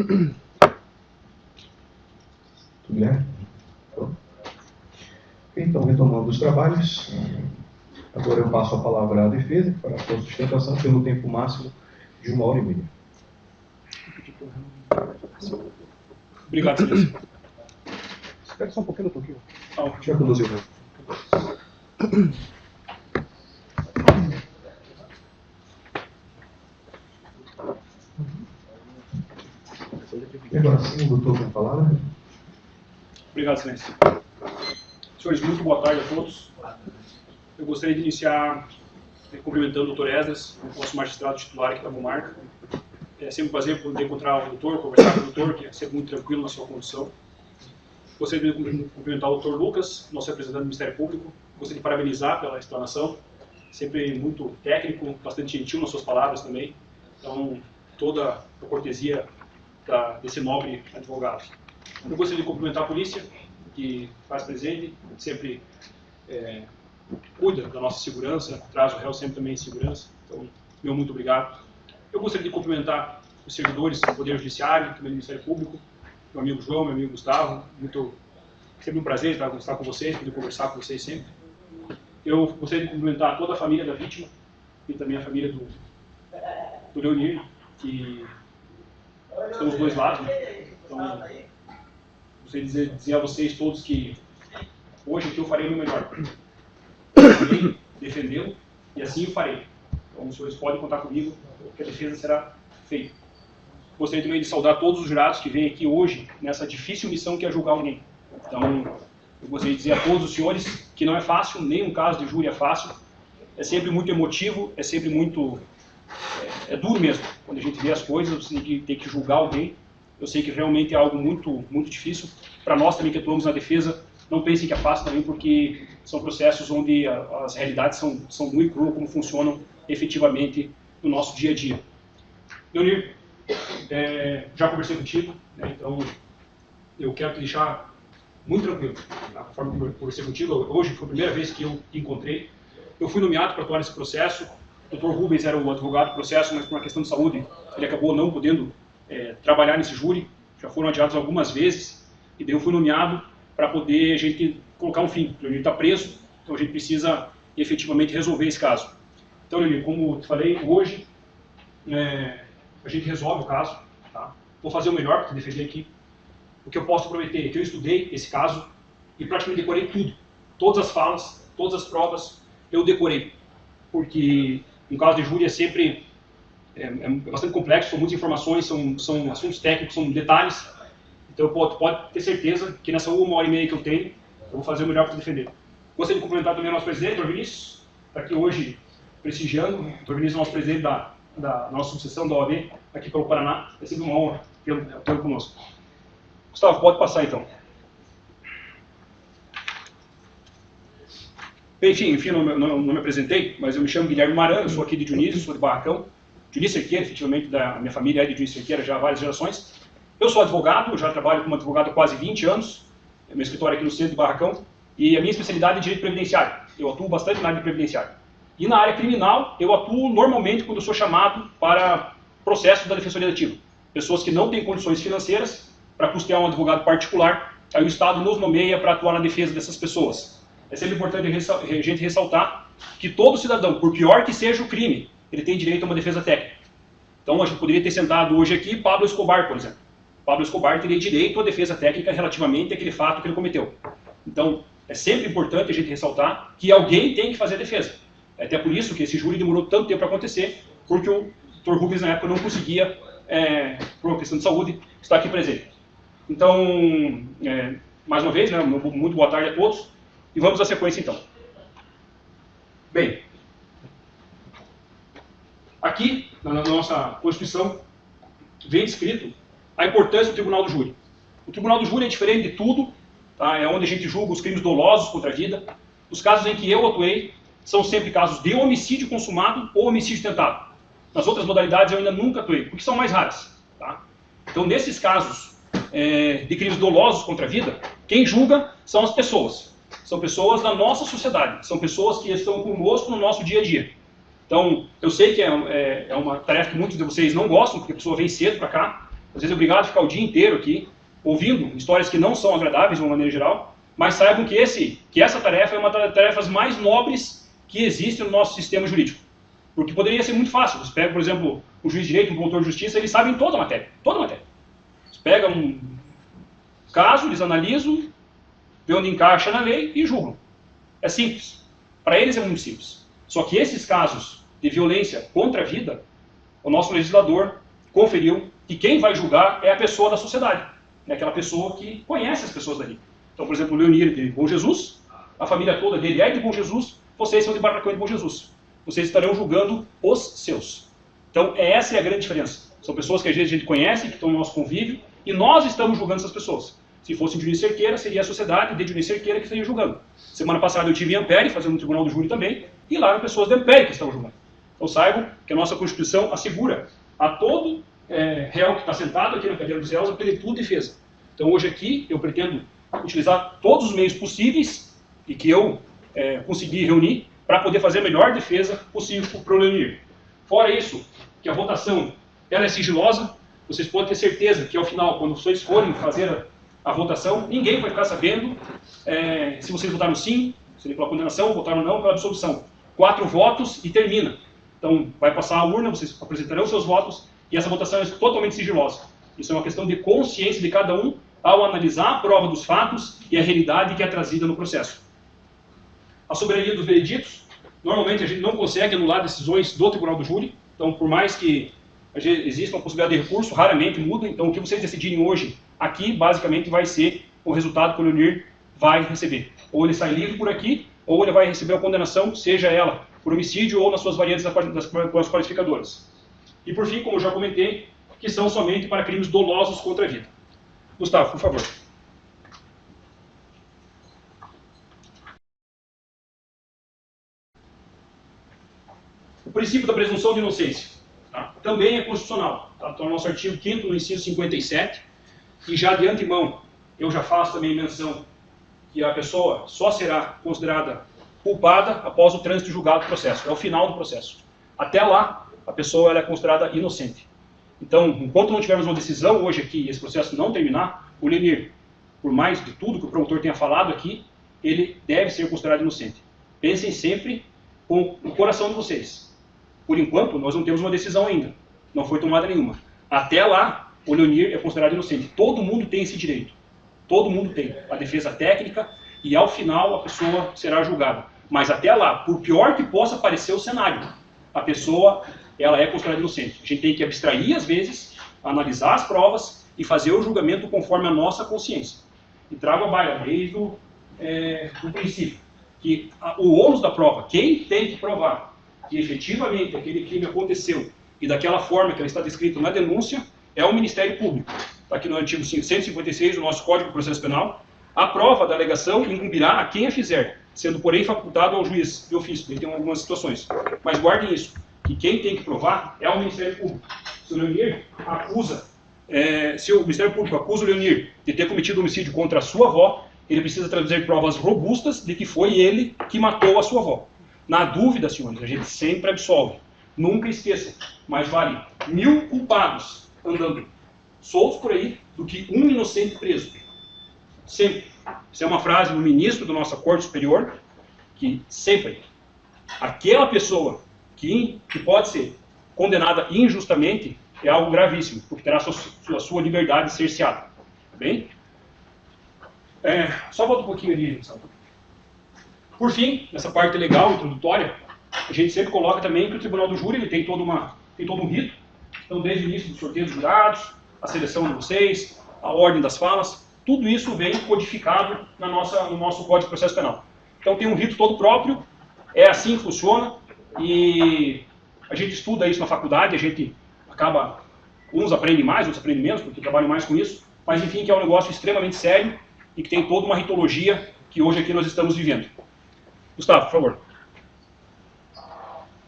Tudo bem? Então, retomando os trabalhos, agora eu passo a palavra à defesa, que fará a sua sustentação pelo tempo máximo de 1h30. Obrigado, Silêncio. Espera só um pouquinho, doutor. Deixa Já conduziu. E agora sim, o doutor tem a palavra. Obrigado, Silêncio. Senhores, muito boa tarde a todos. Eu gostaria de iniciar cumprimentando o doutor Esdras, o nosso magistrado titular aqui da Comarca. É sempre um prazer poder encontrar o doutor, conversar com o doutor, que é sempre muito tranquilo na sua condução. Gostaria de cumprimentar o doutor Lucas, nosso representante do Ministério Público. Gostaria de parabenizar pela explanação, sempre muito técnico, bastante gentil nas suas palavras também. Então, toda a cortesia desse nobre advogado. Eu gostaria de cumprimentar a polícia, que faz presente, sempre cuida da nossa segurança, traz o réu sempre também em segurança. Então, meu muito obrigado. Eu gostaria de cumprimentar os servidores do Poder Judiciário, também do Ministério Público, meu amigo João, meu amigo Gustavo. Sempre um prazer estar com vocês, poder conversar com vocês sempre. Eu gostaria de cumprimentar toda a família da vítima e também a família do Leonir, que estão dos dois lados, né? Então, gostaria de dizer a vocês todos que hoje aqui eu farei o meu melhor. Defendê-lo, e assim o farei. Então, os senhores podem contar comigo, que a defesa será feita. Gostaria também de saudar todos os jurados que vêm aqui hoje, nessa difícil missão que é julgar alguém. Então, eu gostaria de dizer a todos os senhores que não é fácil, nenhum caso de júri é fácil, é sempre muito emotivo, é sempre muito... É duro mesmo, quando a gente vê as coisas, você tem que julgar alguém. Eu sei que realmente é algo muito, muito difícil. Para nós também que atuamos na defesa, não pensem que é fácil também, porque são processos onde as realidades são nua e crua, como funcionam efetivamente no nosso dia a dia. Leonir, já conversei contigo, né, então eu quero te deixar muito tranquilo. A forma como eu conversei contigo, hoje foi a primeira vez que eu te encontrei. Eu fui nomeado para atuar nesse processo. O Dr. Rubens era o advogado do processo, mas por uma questão de saúde, ele acabou não podendo trabalhar nesse júri. Já foram adiados algumas vezes, e daí eu fui nomeado para poder a gente colocar um fim. O Leonir está preso, então a gente precisa efetivamente resolver esse caso. Então, Leonir, como eu te falei, hoje a gente resolve o caso. Tá? Vou fazer o melhor para te defender aqui. O que eu posso prometer é que eu estudei esse caso e praticamente decorei tudo. Todas as falas, todas as provas, eu decorei. Porque um caso de júri é sempre bastante complexo, são muitas informações, são assuntos técnicos, são detalhes. Então, pode ter certeza que nessa 1h30 que eu tenho, eu vou fazer o melhor para te defender. Gostaria de cumprimentar também o nosso presidente, o Dr. Vinícius, está aqui hoje prestigiando. O Dr. Vinícius é o nosso presidente da nossa subseção da OAB, aqui pelo Paraná. É sempre uma honra tê-lo conosco. Gustavo, pode passar então. Bem, enfim, não me apresentei, mas eu me chamo Guilherme Maran, eu sou aqui de Dionísio, sou de Barracão. Dionísio Cerqueira, efetivamente, da minha família é de Dionísio Cerqueira já há várias gerações. Eu sou advogado, já trabalho como advogado há quase 20 anos. Meu escritório é aqui no centro de Barracão. E a minha especialidade é direito previdenciário. Eu atuo bastante na área de previdenciário. E na área criminal, eu atuo normalmente quando eu sou chamado para processos da Defensoria Letiva. Pessoas que não têm condições financeiras para custear um advogado particular, aí o Estado nos nomeia para atuar na defesa dessas pessoas. É sempre importante a gente ressaltar que todo cidadão, por pior que seja o crime, ele tem direito a uma defesa técnica. Então, a gente poderia ter sentado hoje aqui Pablo Escobar, por exemplo. Pablo Escobar teria direito à defesa técnica relativamente àquele fato que ele cometeu. Então, é sempre importante a gente ressaltar que alguém tem que fazer a defesa. É até por isso que esse júri demorou tanto tempo para acontecer, porque o Dr. Rubens, na época, não conseguia, por uma questão de saúde, estar aqui presente. Então, mais uma vez, né, muito boa tarde a todos, e vamos à sequência, então. Bem, aqui, na nossa Constituição, vem descrito a importância do Tribunal do Júri. O Tribunal do Júri é diferente de tudo, tá? É onde a gente julga os crimes dolosos contra a vida. Os casos em que eu atuei são sempre casos de homicídio consumado ou homicídio tentado. Nas outras modalidades eu ainda nunca atuei, porque são mais raras. Tá? Então, nesses casos de crimes dolosos contra a vida, quem julga são as pessoas. São pessoas da nossa sociedade, são pessoas que estão conosco no nosso dia a dia. Então, eu sei que é uma tarefa que muitos de vocês não gostam, porque a pessoa vem cedo para cá, às vezes é obrigado a ficar o dia inteiro aqui, ouvindo histórias que não são agradáveis de uma maneira geral, mas saibam que essa tarefa é uma das tarefas mais nobres que existe no nosso sistema jurídico. Porque poderia ser muito fácil. Você pega, por exemplo, um juiz de direito, um promotor de justiça, eles sabem toda a matéria. Toda a matéria. Você pega um caso, eles analisam, vê onde encaixa na lei e julgam. É simples. Para eles é muito simples. Só que esses casos de violência contra a vida, o nosso legislador conferiu que quem vai julgar é a pessoa da sociedade. É aquela pessoa que conhece as pessoas dali. Então, por exemplo, o Leonir de Bom Jesus, a família toda dele é de Bom Jesus, vocês são de Barracão de Bom Jesus. Vocês estarão julgando os seus. Então, essa é a grande diferença. São pessoas que às vezes a gente conhece, que estão no nosso convívio, e nós estamos julgando essas pessoas. Se fosse um Dionísio Cerqueira, seria a sociedade de Dionísio Cerqueira que estaria julgando. Semana passada eu tive em Ampere, fazendo um tribunal do júri também, e lá eram pessoas de Ampere que estavam julgando. Então saibam que a nossa Constituição assegura a todo réu que está sentado aqui na cadeira dos réus a plenitude de defesa. Então hoje aqui eu pretendo utilizar todos os meios possíveis e que eu consegui reunir para poder fazer a melhor defesa possível para o Leonir. Fora isso, que a votação ela é sigilosa, vocês podem ter certeza que ao final, quando vocês forem fazer a votação, ninguém vai ficar sabendo se vocês votaram sim, se pela condenação, votaram não, pela absolvição. 4 votos e termina. Então vai passar a urna, vocês apresentarão seus votos e essa votação é totalmente sigilosa. Isso é uma questão de consciência de cada um ao analisar a prova dos fatos e a realidade que é trazida no processo. A soberania dos vereditos, normalmente a gente não consegue anular decisões do Tribunal do Júri, então por mais que exista uma possibilidade de recurso, raramente muda, então o que vocês decidirem hoje aqui, basicamente vai ser o resultado que o Leonir vai receber. Ou ele sai livre por aqui, ou ele vai receber a condenação, seja ela por homicídio ou nas suas variantes com as qualificadoras. E por fim, como eu já comentei, que são somente para crimes dolosos contra a vida. Gustavo, por favor. O princípio da presunção de inocência, tá? Também é constitucional. Tá? Então, no nosso artigo 5º, no inciso 57, e já de antemão, eu já faço também menção que a pessoa só será considerada culpada após o trânsito julgado do processo. É o final do processo. Até lá, a pessoa ela é considerada inocente. Então, enquanto não tivermos uma decisão hoje aqui e esse processo não terminar, o Leonir, por mais de tudo que o promotor tenha falado aqui, ele deve ser considerado inocente. Pensem sempre com o coração de vocês. Por enquanto, nós não temos uma decisão ainda. Não foi tomada nenhuma. Até lá, o Leonir é considerado inocente. Todo mundo tem esse direito. Todo mundo tem. A defesa técnica e, ao final, a pessoa será julgada. Mas até lá, por pior que possa parecer o cenário, a pessoa ela é considerada inocente. A gente tem que abstrair, às vezes, analisar as provas e fazer o julgamento conforme a nossa consciência. E trago a baila desde o princípio que o ônus da prova, quem tem que provar que efetivamente aquele crime aconteceu e daquela forma que ela está descrita na denúncia, é o Ministério Público. Está aqui no artigo 156 do nosso Código de Processo Penal. A prova da alegação incumbirá a quem a fizer, sendo, porém, facultado ao juiz de ofício. Ele tem algumas situações. Mas guardem isso, que quem tem que provar é o Ministério Público. Se o Leonir acusa, se o Ministério Público acusa o Leonir de ter cometido homicídio contra a sua avó, ele precisa trazer provas robustas de que foi ele que matou a sua avó. Na dúvida, senhores, a gente sempre absolve. Nunca esqueçam, mais vale 1000 culpados andando soltos por aí do que um inocente preso. Sempre. Isso é uma frase do ministro da nossa Corte Superior, que sempre aquela pessoa que pode ser condenada injustamente é algo gravíssimo, porque terá sua liberdade cerceada. Tá bem? Só volta um pouquinho ali, Gustavo. Por fim, nessa parte legal, introdutória, a gente sempre coloca também que o Tribunal do Júri ele tem todo um rito. Então, desde o início do sorteio dos jurados, a seleção de vocês, a ordem das falas, tudo isso vem codificado no nosso Código de Processo Penal. Então, tem um rito todo próprio, é assim que funciona, e a gente estuda isso na faculdade, a gente acaba, uns aprendem mais, outros aprendem menos, porque trabalham mais com isso, mas enfim, que é um negócio extremamente sério e que tem toda uma ritologia que hoje aqui nós estamos vivendo. Gustavo, por favor.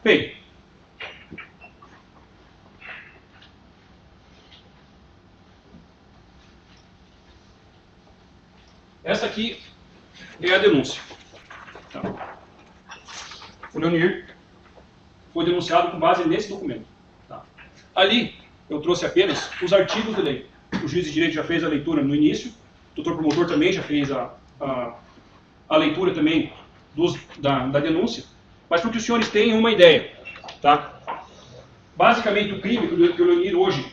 Bem, essa aqui é a denúncia. Tá. O Leonir foi denunciado com base nesse documento. Tá. Ali eu trouxe apenas os artigos de lei. O juiz de direito já fez a leitura no início, o doutor promotor também já fez a leitura também da denúncia, mas para que os senhores tenham uma ideia, tá? Basicamente, o crime que o Leonir hoje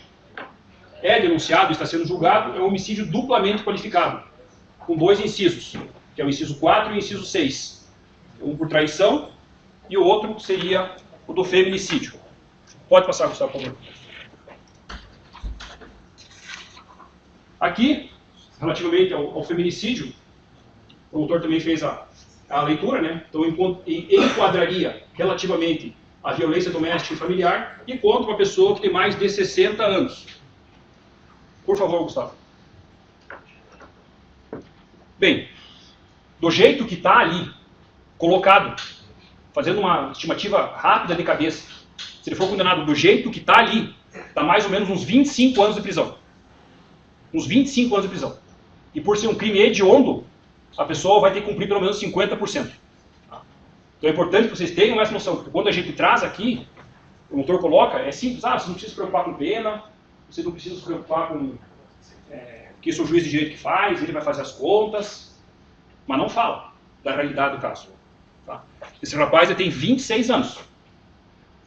é denunciado, está sendo julgado, é um homicídio duplamente qualificado, com 2 incisos, que é o inciso 4 e o inciso 6. Um por traição e o outro seria o do feminicídio. Pode passar, Gustavo, por favor. Aqui, relativamente ao feminicídio, o autor também fez a leitura, né? Então, enquadraria relativamente à violência doméstica e familiar e contra uma pessoa que tem mais de 60 anos. Por favor, Gustavo. Bem, do jeito que está ali, colocado, fazendo uma estimativa rápida de cabeça, se ele for condenado do jeito que está ali, dá mais ou menos uns 25 anos de prisão. Uns 25 anos de prisão. E por ser um crime hediondo, a pessoa vai ter que cumprir pelo menos 50%. Então é importante que vocês tenham essa noção, porque quando a gente traz aqui, o autor coloca, é simples, você não precisa se preocupar com pena, você não precisa se preocupar com que isso é o juiz de direito que faz, ele vai fazer as contas, mas não fala da realidade do caso. Tá? Esse rapaz ele tem 26 anos.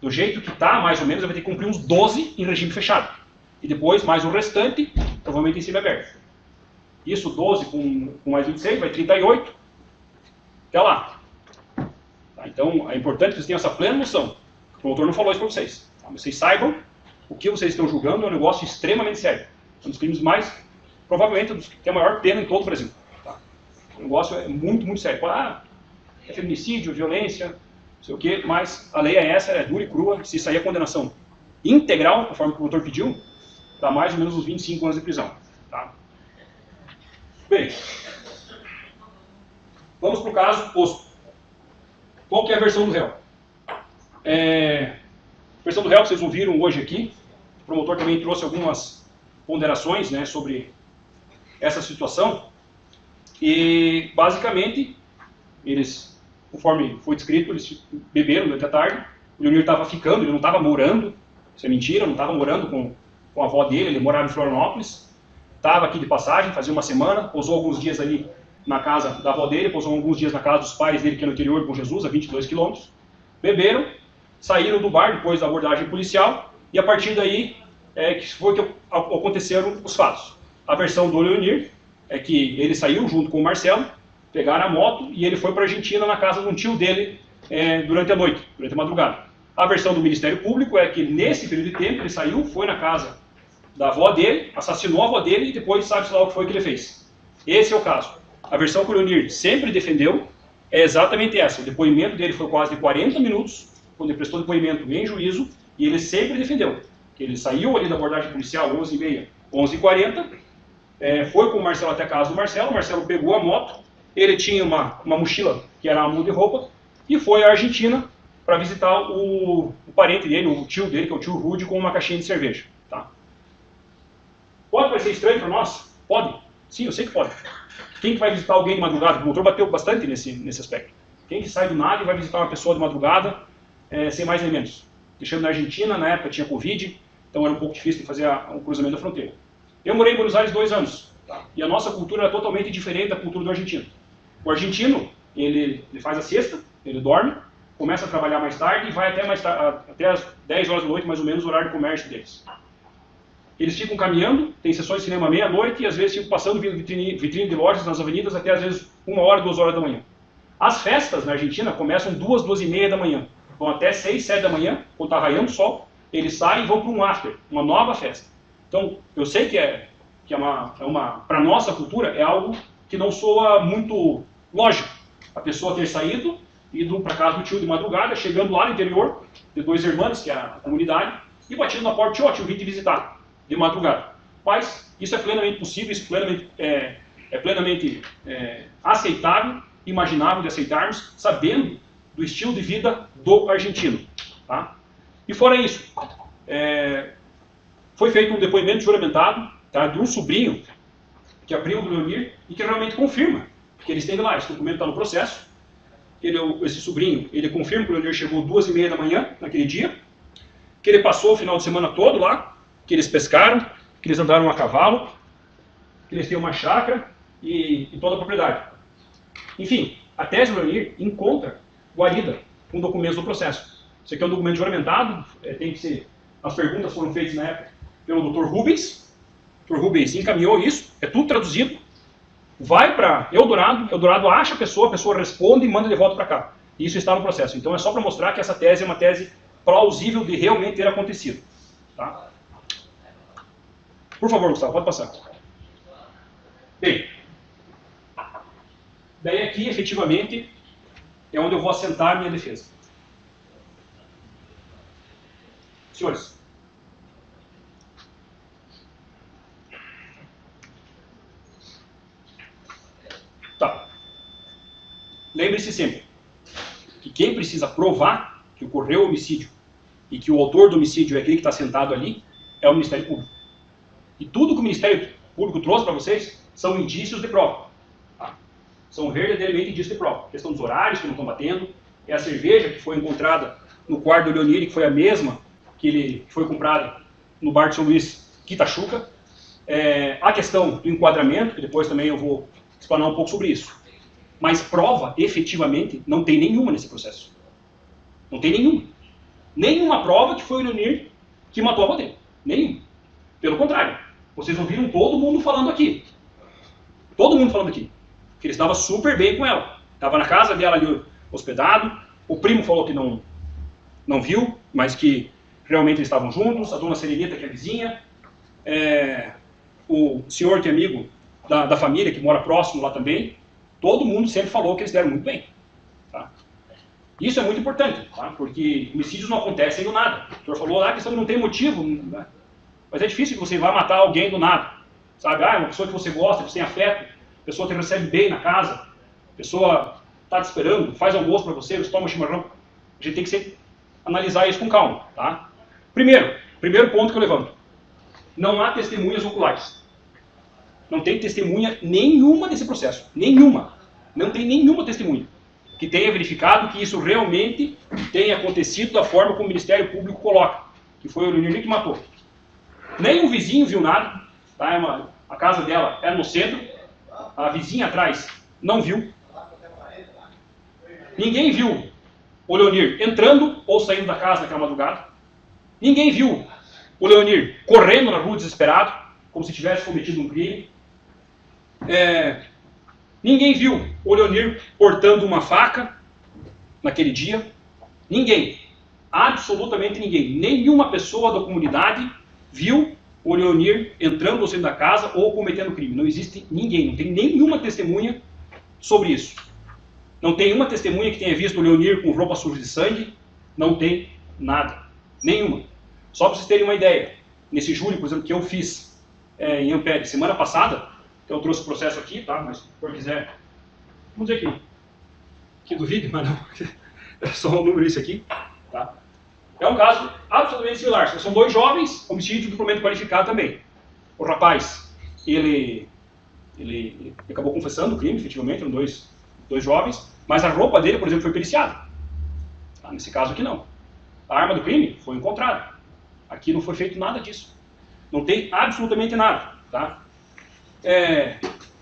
Do jeito que está, mais ou menos, ele vai ter que cumprir uns 12 em regime fechado. E depois, mais o restante, provavelmente em semiaberto. Isso, 12 com mais 26, vai 38. Até lá. Tá? Então, é importante que vocês tenham essa plena noção. O autor não falou isso para vocês. Tá? Vocês saibam o que vocês estão julgando é um negócio extremamente sério. É um dos crimes mais, provavelmente, dos que tem a maior pena em todo o Brasil. Tá? O negócio é muito, muito sério. É feminicídio, violência, não sei o quê, mas a lei é essa, é dura e crua. Se sair a condenação integral, conforme o autor pediu, dá mais ou menos uns 25 anos de prisão. Tá? Bem, vamos para o caso oposto. Qual que é a versão do réu? A versão do réu que vocês ouviram hoje aqui, o promotor também trouxe algumas ponderações, né, sobre essa situação. E, basicamente, eles, conforme foi descrito, eles beberam durante a tarde. O Leonir estava ficando, ele não estava morando, isso é mentira, não estava morando com a avó dele, ele morava em Florianópolis. Estava aqui de passagem, fazia uma semana, pousou alguns dias ali na casa da avó dele, pousou alguns dias na casa dos pais dele, que é no interior de Bom Jesus, a 22 quilômetros. Beberam, saíram do bar depois da abordagem policial, e a partir daí que foi que aconteceram os fatos. A versão do Leonir é que ele saiu junto com o Marcelo, pegaram a moto e ele foi para a Argentina na casa de um tio dele durante a noite, durante a madrugada. A versão do Ministério Público é que nesse período de tempo ele saiu, foi na casa da avó dele, assassinou a avó dele e depois sabe-se lá o que foi que ele fez. Esse é o caso. A versão que o Leonir sempre defendeu é exatamente essa. O depoimento dele foi quase de 40 minutos, quando ele prestou depoimento em juízo, e ele sempre defendeu que ele saiu ali da abordagem policial 11h30, 11h40, foi com o Marcelo até a casa do Marcelo, o Marcelo pegou a moto, ele tinha uma mochila que era uma muda de roupa, e foi à Argentina para visitar o parente dele, o tio dele, que é o tio Rude, com uma caixinha de cerveja. Tá? Pode parecer estranho para nós? Pode. Sim, eu sei que pode. Quem que vai visitar alguém de madrugada? O motor bateu bastante nesse aspecto. Quem que sai do nada e vai visitar uma pessoa de madrugada sem mais nem menos? Deixando na Argentina, na época tinha Covid, então era um pouco difícil de fazer o cruzamento da fronteira. Eu morei em Buenos Aires 2 anos, tá? E a nossa cultura era totalmente diferente da cultura do argentino. O argentino, ele faz a siesta, ele dorme, começa a trabalhar mais tarde e vai até as 10 horas da noite, mais ou menos, o horário de comércio deles. Eles ficam caminhando, tem sessões de cinema meia-noite e às vezes ficam passando vitrine de lojas nas avenidas até às vezes 1 hora, 2 horas da manhã. As festas na Argentina começam 2, 2h30 da manhã. Vão até 6, 7 da manhã, quando está raiando o sol, eles saem e vão para um after, uma nova festa. Então, eu sei que para a nossa cultura é algo que não soa muito lógico. A pessoa ter saído, ido para casa do tio de madrugada, chegando lá no interior, de 2 irmãos, que é a comunidade, e batendo na porta, tio, vim te visitar, de madrugada. Mas isso é plenamente possível, isso é plenamente aceitável, imaginável de aceitarmos, sabendo do estilo de vida do argentino. Tá? E fora isso, foi feito um depoimento juramentado, tá, de um sobrinho, que é primo do Leonir, e que realmente confirma que ele esteve lá. Esse documento está no processo. Esse sobrinho, ele confirma que o Leonir chegou 2h30 da manhã, naquele dia, que ele passou o final de semana todo lá, que eles pescaram, que eles andaram a cavalo, que eles têm uma chácara e toda a propriedade. Enfim, a tese do Leonir encontra guarida com documentos do processo. Isso aqui é um documento juramentado, tem que ser... As perguntas foram feitas na época pelo Dr. Rubens. O Dr. Rubens encaminhou isso, é tudo traduzido. Vai para Eldorado, Eldorado acha a pessoa responde e manda de volta para cá. Isso está no processo. Então é só para mostrar que essa tese é uma tese plausível de realmente ter acontecido. Tá? Por favor, Gustavo, pode passar. Bem, daí aqui, efetivamente, é onde eu vou assentar a minha defesa. Senhores, tá. Lembre-se sempre que quem precisa provar que ocorreu o homicídio e que o autor do homicídio é aquele que está sentado ali é o Ministério Público. E tudo que o Ministério Público trouxe para vocês são indícios de prova. Tá? São verdadeiramente indícios de prova. A questão dos horários que não estão batendo, é a cerveja que foi encontrada no quarto do Leonir, que foi a mesma que foi comprada no bar de São Luís, Quitachuca. A questão do enquadramento, que depois também eu vou explanar um pouco sobre isso. Mas prova, efetivamente, não tem nenhuma nesse processo. Não tem nenhuma. Nenhuma prova que foi o Leonir que matou a avó dele. Nenhuma. Pelo contrário, vocês ouviram todo mundo falando aqui. Todo mundo falando aqui. Que ele estava super bem com ela. Estava na casa dela ali hospedado. O primo falou que não viu, mas que realmente eles estavam juntos. A dona Serenita, que é a vizinha. O senhor que é amigo da família, que mora próximo lá também. Todo mundo sempre falou que eles deram muito bem. Tá? Isso é muito importante, tá? Porque homicídios não acontecem do nada. O senhor falou lá que isso não tem motivo. Né? Mas é difícil que você vá matar alguém do nada. Sabe? Uma pessoa que você gosta, que você tem afeto, a pessoa te recebe bem na casa, a pessoa está te esperando, faz almoço para você, você toma um chimarrão. A gente tem que analisar isso com calma. Tá? Primeiro ponto que eu levanto. Não há testemunhas oculares. Não tem testemunha nenhuma nesse processo. Nenhuma. Não tem nenhuma testemunha que tenha verificado que isso realmente tenha acontecido da forma como o Ministério Público coloca. Que foi o Leonir que matou. Nem o vizinho viu nada. Tá? A casa dela era no centro. A vizinha atrás não viu. Ninguém viu o Leonir entrando ou saindo da casa naquela madrugada. Ninguém viu o Leonir correndo na rua desesperado, como se tivesse cometido um crime. Ninguém viu o Leonir portando uma faca naquele dia. Ninguém. Absolutamente ninguém. Nenhuma pessoa da comunidade viu o Leonir entrando ou saindo da casa ou cometendo crime. Não existe ninguém. Não tem nenhuma testemunha sobre isso. Não tem uma testemunha que tenha visto o Leonir com roupa suja de sangue. Não tem nada. Nenhuma. Só para vocês terem uma ideia. Nesse júri, por exemplo, que eu fiz em Ampere semana passada, então eu trouxe o processo aqui, tá? Mas se for quiser, vamos dizer que duvide, mas não, é só um número isso aqui, tá? É um caso absolutamente similar. São dois jovens, homicídio duplamente qualificado também. O rapaz, ele acabou confessando o crime, efetivamente, eram dois jovens, mas a roupa dele, por exemplo, foi periciada. Tá? Nesse caso aqui não. A arma do crime foi encontrada. Aqui não foi feito nada disso. Não tem absolutamente nada, tá?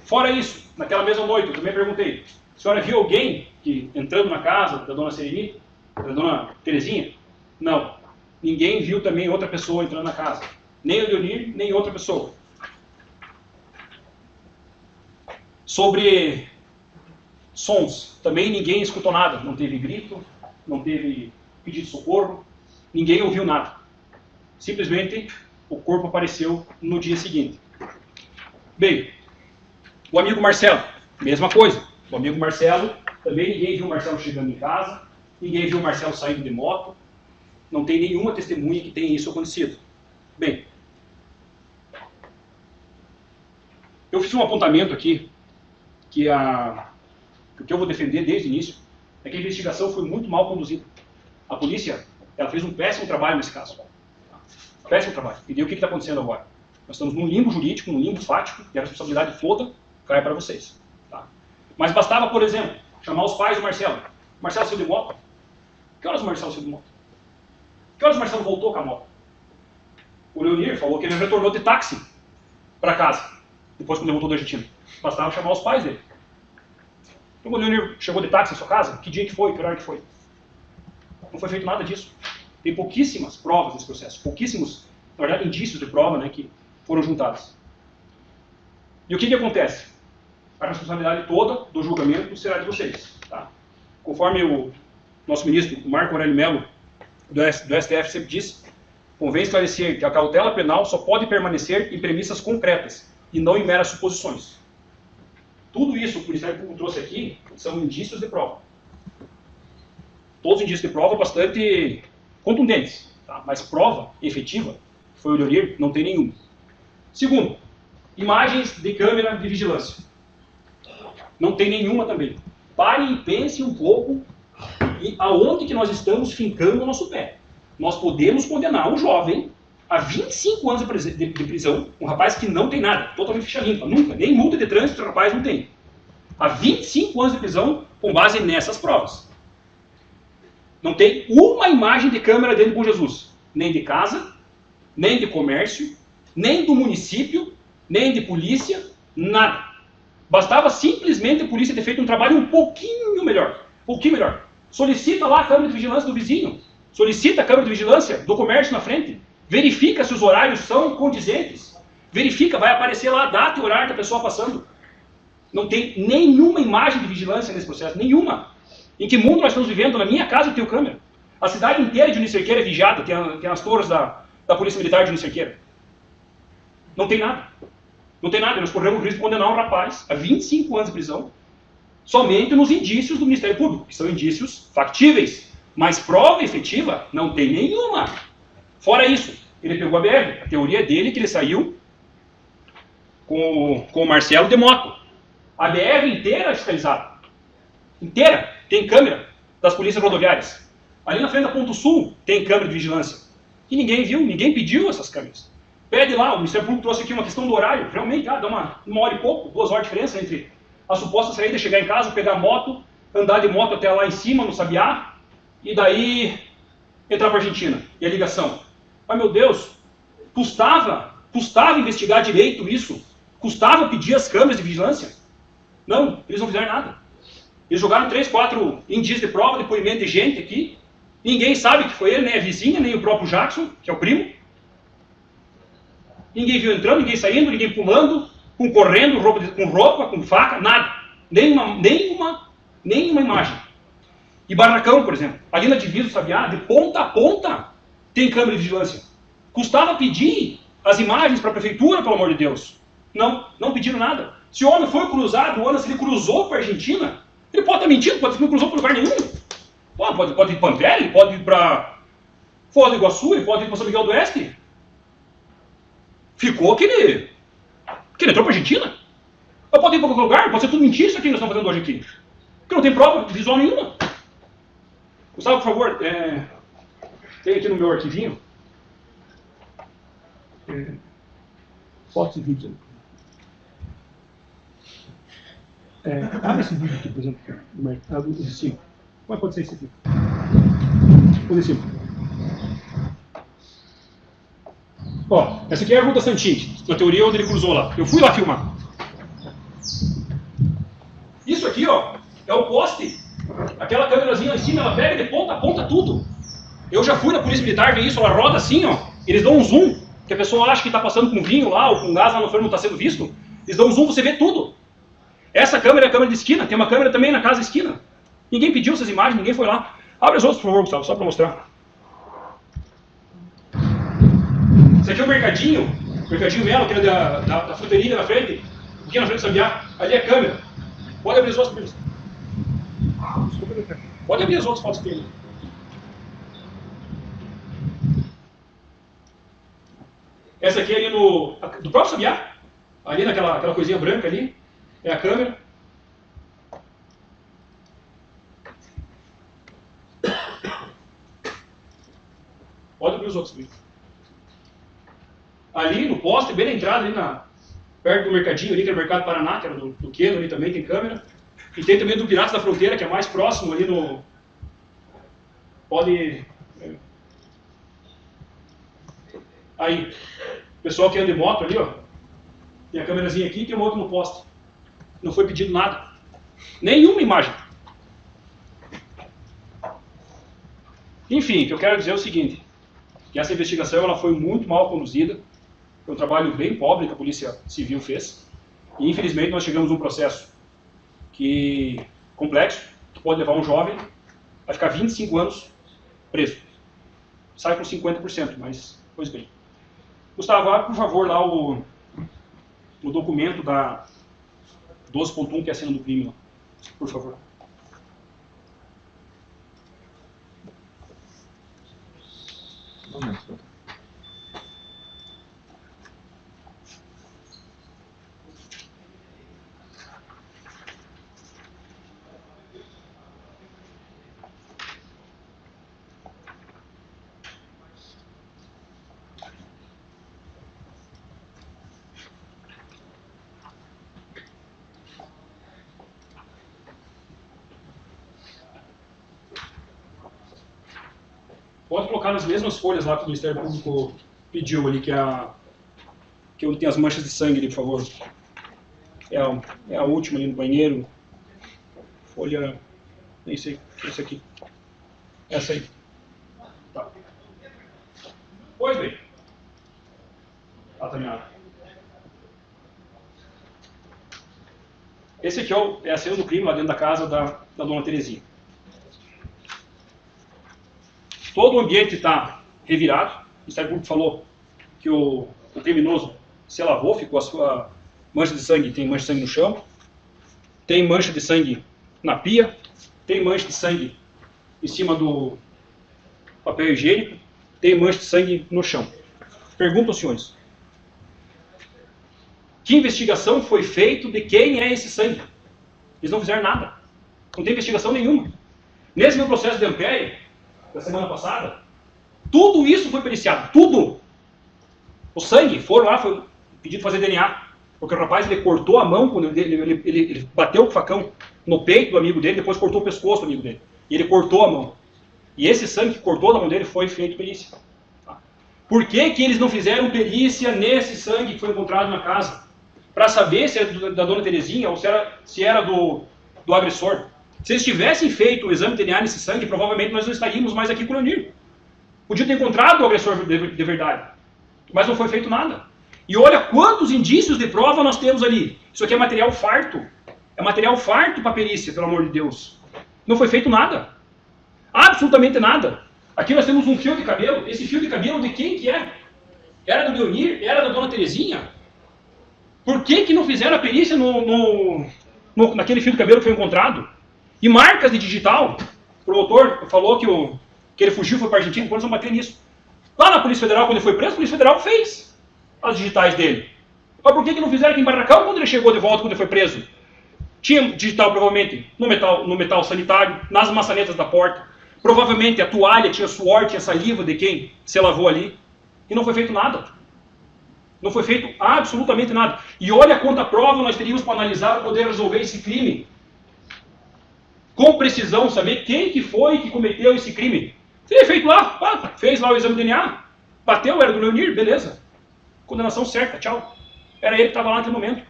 Fora isso, naquela mesma noite, eu também perguntei, a senhora viu alguém entrando na casa da dona Serenita, da dona Terezinha? Não. Ninguém viu também outra pessoa entrando na casa. Nem o Leonir, nem outra pessoa. Sobre sons, também ninguém escutou nada. Não teve grito, não teve pedido de socorro, ninguém ouviu nada. Simplesmente o corpo apareceu no dia seguinte. Bem, o amigo Marcelo, mesma coisa. O amigo Marcelo, também ninguém viu o Marcelo chegando em casa, ninguém viu o Marcelo saindo de moto, não tem nenhuma testemunha que tenha isso acontecido. Bem, eu fiz um apontamento aqui, que o que eu vou defender desde o início é que a investigação foi muito mal conduzida. A polícia, ela fez um péssimo trabalho nesse caso. Péssimo trabalho. E daí o que está acontecendo agora? Nós estamos num limbo jurídico, num limbo fático, e a responsabilidade toda cai para vocês. Tá? Mas bastava, por exemplo, chamar os pais do Marcelo. Marcelo saiu de moto? Que horas o Marcelo saiu de moto? Que horas o Marcelo voltou com a moto? O Leonir falou que ele retornou de táxi para casa, depois quando ele voltou da Argentina. Bastava chamar os pais dele. Então, quando o Leonir chegou de táxi em sua casa, que dia que foi, que horário que foi? Não foi feito nada disso. Tem pouquíssimas provas nesse processo, pouquíssimos, na verdade, indícios de prova, né, que foram juntados. E o que acontece? A responsabilidade toda do julgamento será de vocês. Tá? Conforme o nosso ministro, o Marco Aurélio Mello, do STF, sempre disse, convém esclarecer que a cautela penal só pode permanecer em premissas concretas e não em meras suposições. Tudo isso que o Ministério Público trouxe aqui são indícios de prova. Todos os indícios de prova bastante contundentes, tá? Mas prova efetiva, foi o Leonir, não tem nenhum. Segundo, imagens de câmera de vigilância. Não tem nenhuma também. Pare e pense um pouco e aonde que nós estamos fincando o nosso pé. Nós podemos condenar um jovem a 25 anos de prisão, um rapaz que não tem nada, totalmente ficha limpa, nunca, nem multa de trânsito o rapaz não tem. A 25 anos de prisão com base nessas provas. Não tem uma imagem de câmera dentro do Bom Jesus. Nem de casa, nem de comércio, nem do município, nem de polícia, nada. Bastava simplesmente a polícia ter feito um trabalho um pouquinho melhor. Solicita lá a câmera de vigilância do vizinho. Solicita a câmera de vigilância do comércio na frente. Verifica se os horários são condizentes. Verifica, vai aparecer lá a data e horário da pessoa passando. Não tem nenhuma imagem de vigilância nesse processo, nenhuma. Em que mundo nós estamos vivendo? Na minha casa eu tenho câmera. A cidade inteira de Unicerqueira é vigiada, tem as torres da Polícia Militar de Unicerqueira. Não tem nada. Não tem nada. Nós corremos o risco de condenar um rapaz a 25 anos de prisão somente nos indícios do Ministério Público, que são indícios factíveis. Mas prova efetiva não tem nenhuma. Fora isso, ele pegou a BR. A teoria dele é que ele saiu com o Marcelo de moto. A BR inteira é fiscalizada. Inteira. Tem câmera das polícias rodoviárias. Ali na frente da Ponto Sul tem câmera de vigilância. E ninguém viu, ninguém pediu essas câmeras. Pede lá, o Ministério Público trouxe aqui uma questão do horário. Realmente, dá uma hora e pouco, 2 horas de diferença entre a suposta saída, chegar em casa, pegar a moto, andar de moto até lá em cima, no Sabiá, e daí entrar para a Argentina. E a ligação. Mas, meu Deus, custava investigar direito isso? Custava pedir as câmeras de vigilância? Não, eles não fizeram nada. Eles jogaram 3, 4 indícios de prova, depoimento de gente aqui. Ninguém sabe que foi ele, nem a vizinha, nem o próprio Jackson, que é o primo. Ninguém viu entrando, ninguém saindo, ninguém pulando, correndo, com roupa, com faca, nada. Nenhuma imagem. E Barracão, por exemplo, ali na divisa do Sabiá, de ponta a ponta, tem câmera de vigilância. Custava pedir as imagens para a prefeitura, pelo amor de Deus. Não pediram nada. Se o homem foi cruzado, se ele cruzou para a Argentina, ele pode estar mentindo, pode não cruzou para lugar nenhum. Pode ir para Pantelli, ele pode ir para Foz do Iguaçu, ele pode ir para São Miguel do Oeste. Ficou que ele entrou para a Argentina. Mas pode ir para qualquer lugar, pode ser tudo mentira isso aqui que nós estamos fazendo hoje aqui. Porque não tem prova visual nenhuma. Gustavo, por favor, tem aqui no meu arquivinho fotos e vídeos. Abre esse vídeo aqui, por exemplo, do de cima. Como pode ser esse aqui? O de cima. Ó, essa aqui é a Rua da Santinha, na teoria onde ele cruzou lá. Eu fui lá filmar. Isso aqui, ó, é o poste. Aquela câmerazinha lá em cima, ela pega de ponta a ponta tudo. Eu já fui na Polícia Militar, vi isso, ela roda assim, ó. Eles dão um zoom, que a pessoa acha que está passando com vinho lá, ou com gás lá no forno, não está sendo visto. Eles dão um zoom, você vê tudo. Essa câmera é a câmera de esquina, tem uma câmera também na casa esquina. Ninguém pediu essas imagens, ninguém foi lá. Abre as outras, por favor, Gustavo, só para mostrar. Esse aqui é o Mercadinho Melo, que é da fruteirinha na frente, aqui na frente do Sabiá. Ali é a câmera. Pode abrir as outras, pode abrir as outras fotos que tem ali. Essa aqui é ali do próprio Sabiá, ali naquela coisinha branca ali. É a câmera. Pode abrir os outros vídeos. Ali no poste, bem na entrada, ali perto do mercadinho, ali, que é o Mercado Paraná, que era do Queno, ali também tem câmera. E tem também do Piratas da Fronteira, que é mais próximo ali no... Aí, o pessoal que anda de moto ali, ó, tem a câmerazinha aqui e tem uma outra no poste. Não foi pedido nada. Nenhuma imagem. Enfim, o que eu quero dizer é o seguinte, que essa investigação ela foi muito mal conduzida, foi um trabalho bem pobre que a Polícia Civil fez, e infelizmente nós chegamos a um processo complexo, que pode levar um jovem a ficar 25 anos preso. Sai com 50%, mas pois bem. Gustavo, abre por favor lá o documento da 12.1, que é a cena do crime, lá. Por favor. Pode colocar nas mesmas folhas lá que o Ministério Público pediu ali, que é onde tem as manchas de sangue ali, por favor. É a última ali no banheiro. Folha, nem sei, esse aqui. Essa aí. Tá. Pois bem. Tá terminado. Esse aqui é a cena do crime lá dentro da casa da dona Terezinha. Todo o ambiente está revirado. O Ministério Público falou que o criminoso se lavou, ficou a sua mancha de sangue, tem mancha de sangue no chão, tem mancha de sangue na pia, tem mancha de sangue em cima do papel higiênico, tem mancha de sangue no chão. Pergunto aos senhores, que investigação foi feita de quem é esse sangue? Eles não fizeram nada. Não tem investigação nenhuma. Nesse meu processo de Ampere, da semana passada, tudo isso foi periciado, tudo. O sangue, foram lá, foi pedido fazer DNA, porque o rapaz ele cortou a mão, quando ele bateu com o facão no peito do amigo dele, depois cortou o pescoço do amigo dele. E ele cortou a mão. E esse sangue que cortou da mão dele foi feito perícia. Por que que eles não fizeram perícia nesse sangue que foi encontrado na casa? Para saber se era da dona Terezinha ou se era do agressor. Se eles tivessem feito o exame de DNA nesse sangue, provavelmente nós não estaríamos mais aqui com o Leonir. Podia ter encontrado o agressor de verdade. Mas não foi feito nada. E olha quantos indícios de prova nós temos ali. Isso aqui é material farto. É material farto para perícia, pelo amor de Deus. Não foi feito nada. Absolutamente nada. Aqui nós temos um fio de cabelo. Esse fio de cabelo de quem que é? Era do Leonir? Era da dona Terezinha? Por que que não fizeram a perícia naquele fio de cabelo que foi encontrado? E marcas de digital. O promotor falou que ele fugiu, foi para a Argentina, quando eles vão bater nisso. Lá na Polícia Federal, quando ele foi preso, a Polícia Federal fez as digitais dele. Mas por que não fizeram aqui em Barracão quando ele chegou de volta, quando ele foi preso? Tinha digital, provavelmente, no metal sanitário, nas maçanetas da porta. Provavelmente a toalha tinha suor, tinha saliva de quem se lavou ali. E não foi feito nada. Não foi feito absolutamente nada. E olha quanta prova nós teríamos para analisar para poder resolver esse crime. Com precisão, saber quem que foi que cometeu esse crime. Seria feito lá, fez lá o exame de DNA, bateu, era do Leonir, beleza. Condenação certa, tchau. Era ele que estava lá naquele momento.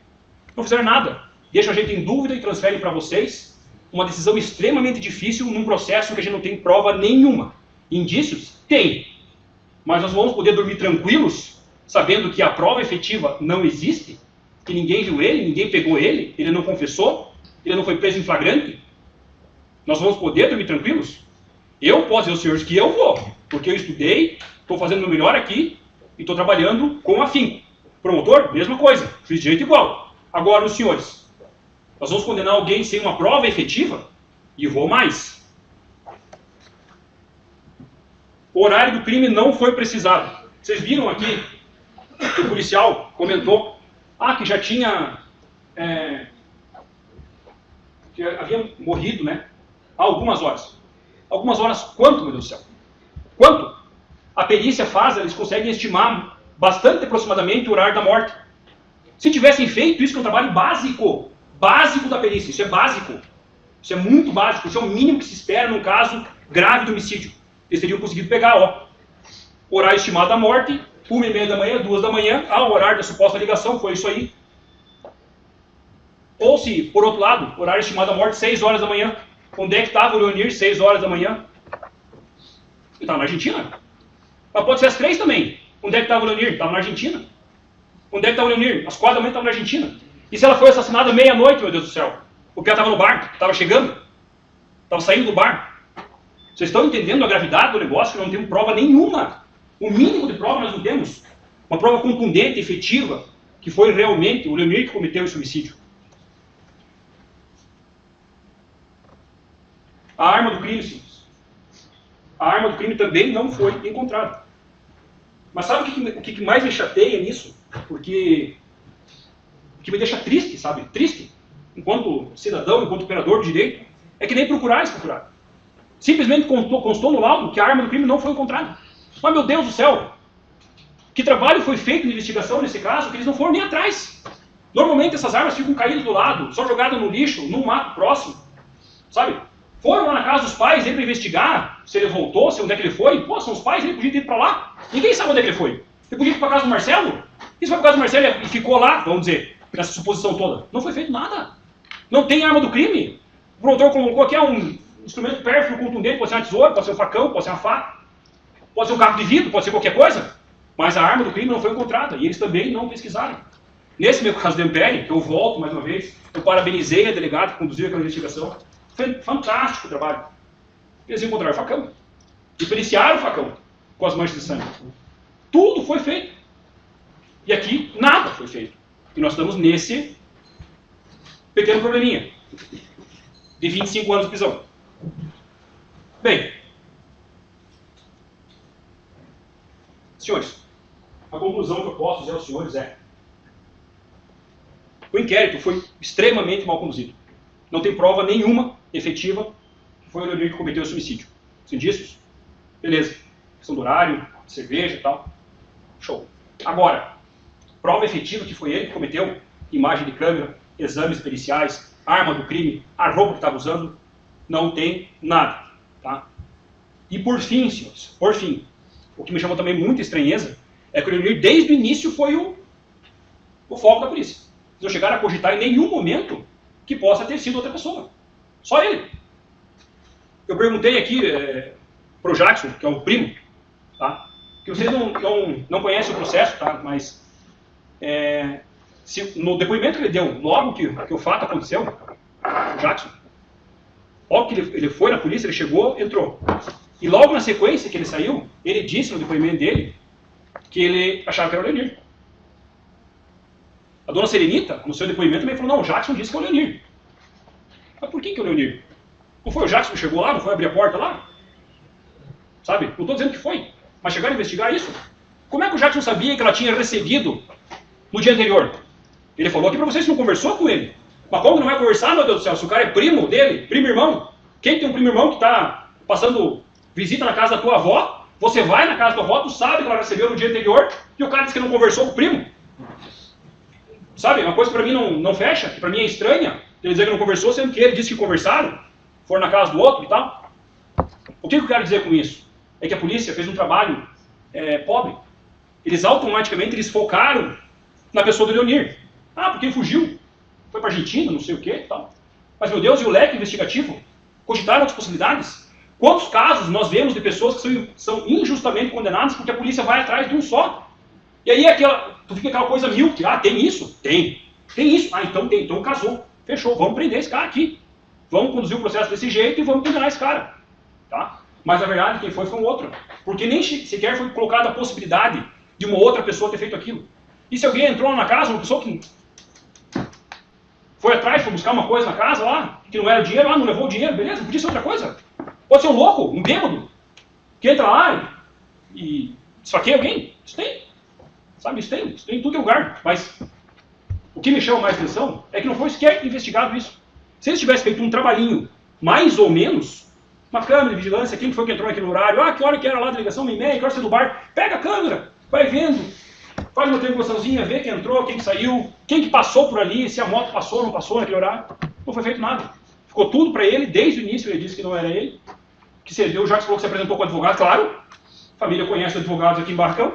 Não fizeram nada. Deixa a gente em dúvida e transfere para vocês uma decisão extremamente difícil num processo que a gente não tem prova nenhuma. Indícios? Tem. Mas nós vamos poder dormir tranquilos, sabendo que a prova efetiva não existe, que ninguém viu ele, ninguém pegou ele, ele não confessou, ele não foi preso em flagrante. Nós vamos poder dormir tranquilos? Eu posso dizer aos senhores que eu vou, porque eu estudei, estou fazendo o meu melhor aqui e estou trabalhando com afinco. Promotor, mesma coisa, fiz direito igual. Agora, os senhores, nós vamos condenar alguém sem uma prova efetiva? E vou mais. O horário do crime não foi precisado. Vocês viram aqui que o policial comentou que já tinha... que havia morrido, né? Há algumas horas. Algumas horas quanto, meu Deus do céu? Quanto? A perícia faz, eles conseguem estimar bastante aproximadamente o horário da morte. Se tivessem feito isso, que é um trabalho básico, básico da perícia, isso é básico. Isso é muito básico, isso é o mínimo que se espera num caso grave de homicídio. Eles teriam conseguido pegar, o horário estimado da morte 1h30 da manhã, 2 da manhã, o horário da suposta ligação, foi isso aí. Ou se, por outro lado, horário estimado da morte, 6 horas da manhã. Onde é que estava o Leonir, 6 horas da manhã? Ele estava na Argentina. Mas pode ser às 3 também. Onde é que estava o Leonir? Estava na Argentina. Onde é que estava o Leonir? Às 4 da manhã estava na Argentina. E se ela foi assassinada meia-noite, meu Deus do céu? Porque ela estava no bar, estava chegando, estava saindo do bar. Vocês estão entendendo a gravidade do negócio, que não temos prova nenhuma. O mínimo de prova nós não temos. Uma prova contundente, efetiva, que foi realmente o Leonir que cometeu esse homicídio. A arma do crime, sim. A arma do crime também não foi encontrada. Mas sabe o que mais me chateia nisso? Porque o que me deixa triste, sabe? Triste, enquanto cidadão, enquanto operador de direito, é que nem procurar isso procurar. Simplesmente constou no laudo que a arma do crime não foi encontrada. Mas, meu Deus do céu, que trabalho foi feito de investigação nesse caso que eles não foram nem atrás? Normalmente essas armas ficam caídas do lado, só jogadas no lixo, num mato próximo, sabe? Foram lá na casa dos pais para investigar se ele voltou, se onde é que ele foi. Pô, são os pais, ele podia ter ido para lá. Ninguém sabe onde é que ele foi. Ele podia ir para a casa do Marcelo? E se foi para a casa do Marcelo e ficou lá, vamos dizer, nessa suposição toda? Não foi feito nada. Não tem arma do crime. O promotor colocou aqui um instrumento pérfido, contundente, pode ser uma tesoura, pode ser um facão, pode ser uma faca, pode ser um caco de vidro, pode ser qualquer coisa. Mas a arma do crime não foi encontrada. E eles também não pesquisaram. Nesse meu caso do Ampere, que eu volto mais uma vez, eu parabenizei a delegada que conduziu aquela investigação. Foi fantástico o trabalho. Eles encontraram o facão. E periciaram o facão com as manchas de sangue. Tudo foi feito. E aqui, nada foi feito. E nós estamos nesse pequeno probleminha. De 25 anos de prisão. Bem. Senhores, a conclusão que eu posso dizer aos senhores é: o inquérito foi extremamente mal conduzido. Não tem prova nenhuma efetiva que foi o Leonir que cometeu esse homicídio. Os indícios? Beleza. Questão do horário, cerveja e tal. Show. Agora, prova efetiva que foi ele que cometeu, imagem de câmera, exames periciais, arma do crime, a roupa que estava usando, não tem nada. Tá? E por fim, senhores, por fim, o que me chamou também muita estranheza é que o Leonir, desde o início, foi o foco da polícia. Eles não chegaram a cogitar em nenhum momento que possa ter sido outra pessoa. Só ele. Eu perguntei aqui para o Jackson, que é o primo, tá? Que vocês não conhecem o processo, tá? Mas no depoimento que ele deu, logo que o fato aconteceu, o Jackson, logo que ele foi na polícia, ele chegou, entrou. E logo na sequência que ele saiu, ele disse no depoimento dele que ele achava que era o Leonir. A dona Serenita, no seu depoimento, também falou: não, o Jackson disse que é o Leonir. Mas por que é o Leonir? Não foi o Jackson que chegou lá? Não foi abrir a porta lá? Sabe? Não estou dizendo que foi. Mas chegaram a investigar isso? Como é que o Jackson sabia que ela tinha recebido no dia anterior? Ele falou aqui para vocês que não conversou com ele. Mas como não vai conversar, meu Deus do céu? Se o cara é primo dele, primo irmão. Quem tem um primo irmão que está passando visita na casa da tua avó, você vai na casa da tua avó, tu sabe que ela recebeu no dia anterior, e o cara disse que não conversou com o primo. Sabe, uma coisa que para mim não fecha, que para mim é estranha, ele dizer que não conversou, sendo que ele disse que conversaram, foram na casa do outro e tal. O que eu quero dizer com isso? É que a polícia fez um trabalho pobre. Eles automaticamente focaram na pessoa do Leonir. Ah, porque ele fugiu, foi para a Argentina, não sei o que e tal. Mas, meu Deus, e o leque investigativo? Cogitaram outras possibilidades? Quantos casos nós vemos de pessoas que são injustamente condenadas porque a polícia vai atrás de um só? E aí tu fica aquela coisa mil, que tem isso? Tem. Tem isso? Então tem. Então casou. Fechou. Vamos prender esse cara aqui. Vamos conduzir o processo desse jeito e vamos condenar esse cara. Tá? Mas na verdade quem foi um outro. Porque nem sequer foi colocada a possibilidade de uma outra pessoa ter feito aquilo. E se alguém entrou na casa, uma pessoa que foi atrás, foi buscar uma coisa na casa lá, que não era o dinheiro, não levou o dinheiro, beleza, podia ser outra coisa. Pode ser um louco, um bêbado, que entra lá e esfaqueia alguém. Isso tem. Sabe, isso tem em todo lugar. Mas o que me chama mais atenção é que não foi sequer investigado isso. Se eles tivessem feito um trabalhinho, mais ou menos, uma câmera de vigilância, quem foi que entrou naquele horário, que hora que era lá a delegação, 1h30, que hora você do bar, pega a câmera, vai vendo, faz uma triangulaçãozinha, vê quem entrou, quem que saiu, quem que passou por ali, se a moto passou ou não passou naquele horário. Não foi feito nada. Ficou tudo para ele, desde o início ele disse que não era ele, que o Jackson falou que se apresentou com o advogado, claro, a família conhece os advogados aqui em Barracão,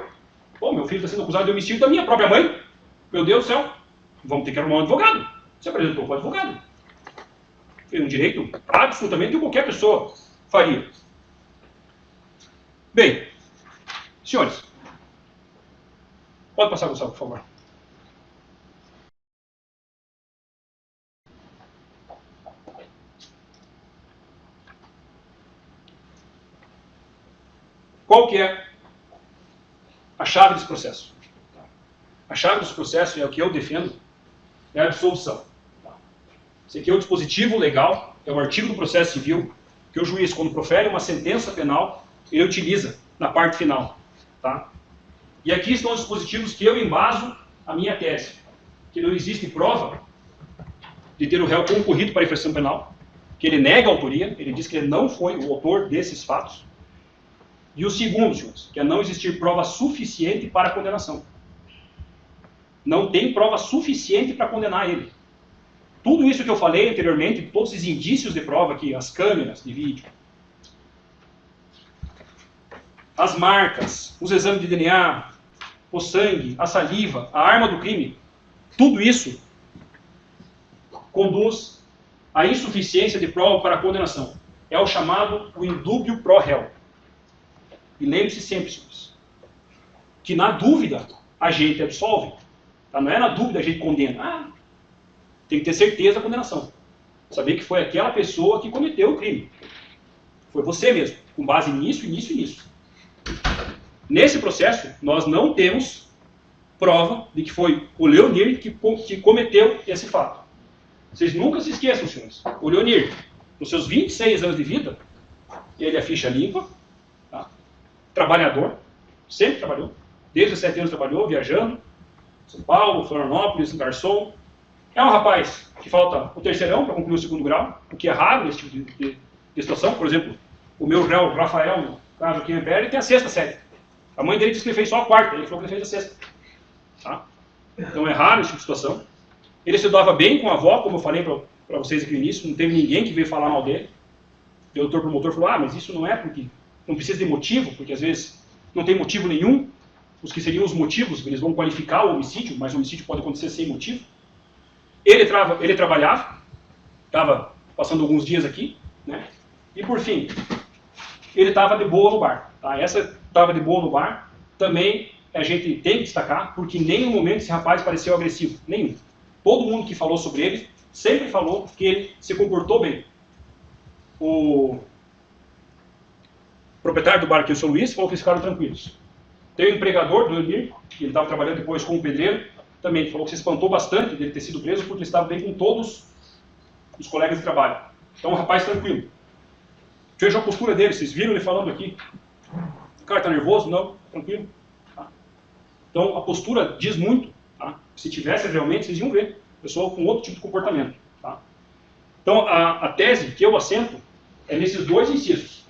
Pô, meu filho está sendo acusado de homicídio da minha própria mãe. Meu Deus do céu. Vamos ter que arrumar um advogado. Se apresentou para o advogado. É um direito absolutamente que qualquer pessoa faria. Bem, senhores, pode passar, Gustavo, por favor. Qual que é a chave desse processo? A chave desse processo, é o que eu defendo, é a absolvição. Esse aqui é o dispositivo legal, é o artigo do processo civil, que o juiz, quando profere uma sentença penal, ele utiliza na parte final. Tá? E aqui estão os dispositivos que eu embaso a minha tese. Que não existe prova de ter o réu concorrido para a infração penal, que ele nega a autoria, ele diz que ele não foi o autor desses fatos. E o segundo, senhores, que é não existir prova suficiente para a condenação. Não tem prova suficiente para condenar ele. Tudo isso que eu falei anteriormente, todos esses indícios de prova aqui, as câmeras de vídeo, as marcas, os exames de DNA, o sangue, a saliva, a arma do crime, tudo isso conduz à insuficiência de prova para a condenação. É o chamado o indúbio pro réu. E lembre-se sempre, senhores, que na dúvida a gente absolve. Tá? Não é na dúvida a gente condena. Tem que ter certeza da condenação. Saber que foi aquela pessoa que cometeu o crime. Foi você mesmo, com base nisso, nisso e nisso. Nesse processo, nós não temos prova de que foi o Leonir que cometeu esse fato. Vocês nunca se esqueçam, senhores. O Leonir, nos seus 26 anos de vida, ele é ficha limpa, tá? Trabalhador, sempre trabalhou. Desde os 7 anos trabalhou, viajando. São Paulo, Florianópolis, garçom. É um rapaz que falta o terceirão para concluir o 2º grau, o que é raro nesse tipo de situação. Por exemplo, o meu réu, Rafael, no caso aqui em Império, ele tem a 6ª série. A mãe dele disse que ele fez só a 4ª, ele falou que ele fez a 6ª. Tá? Então é raro esse tipo de situação. Ele se dava bem com a avó, como eu falei para vocês aqui no início, não teve ninguém que veio falar mal dele. O doutor promotor falou, mas isso não é porque não precisa de motivo, porque às vezes não tem motivo nenhum. Os que seriam os motivos, eles vão qualificar o homicídio, mas o homicídio pode acontecer sem motivo. Ele trabalhava, estava passando alguns dias aqui, né? E por fim, ele estava de boa no bar. Tá? Essa estava de boa no bar, também a gente tem que destacar, porque em nenhum momento esse rapaz pareceu agressivo, nenhum. Todo mundo que falou sobre ele, sempre falou que ele se comportou bem. O proprietário do bar aqui, o Sr. Luiz, falou que eles ficaram tranquilos. Tem o empregador do Leonir, que ele estava trabalhando depois com o pedreiro, também falou que se espantou bastante dele ter sido preso, porque ele estava bem com todos os colegas de trabalho. Então, um rapaz tranquilo. Veja a postura dele, vocês viram ele falando aqui. O cara está nervoso? Não, tranquilo. Tá? Então, a postura diz muito. Tá? Se tivesse realmente, vocês iam ver. Pessoa com outro tipo de comportamento. Tá? Então, a tese que eu assento é nesses dois incisos.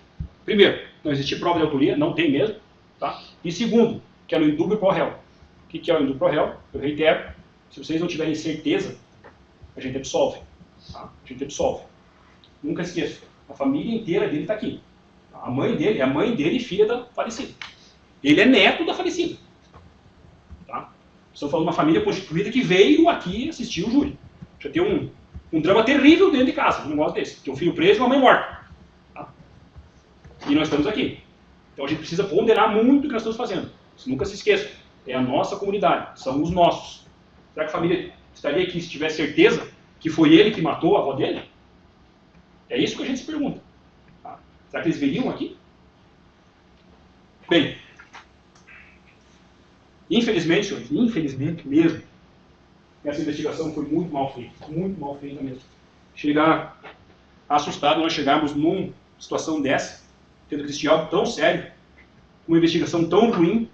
Primeiro, não existe prova de autoria, não tem mesmo. Tá? E segundo, que é no indúbio pro réu. O que é o indúbio pro réu? Eu reitero, se vocês não tiverem certeza, a gente absolve. Tá? A gente absolve. Nunca esqueça, a família inteira dele está aqui. A mãe dele é a mãe dele e filha da falecida. Ele é neto da falecida. Tá? Estamos falando de uma família constituída que veio aqui assistir o júri. Já tem um drama terrível dentro de casa, um negócio desse. Tem um filho preso e uma mãe morta. Tá? E nós estamos aqui. Então a gente precisa ponderar muito o que nós estamos fazendo. Nunca se esqueça, é a nossa comunidade, são os nossos. Será que a família estaria aqui se tivesse certeza que foi ele que matou a avó dele? É isso que a gente se pergunta. Tá? Será que eles viriam aqui? Bem, infelizmente, senhores, infelizmente mesmo, essa investigação foi muito mal feita mesmo. Chega assustado nós chegarmos numa situação dessa, tendo que existir algo tão sério, uma investigação tão ruim,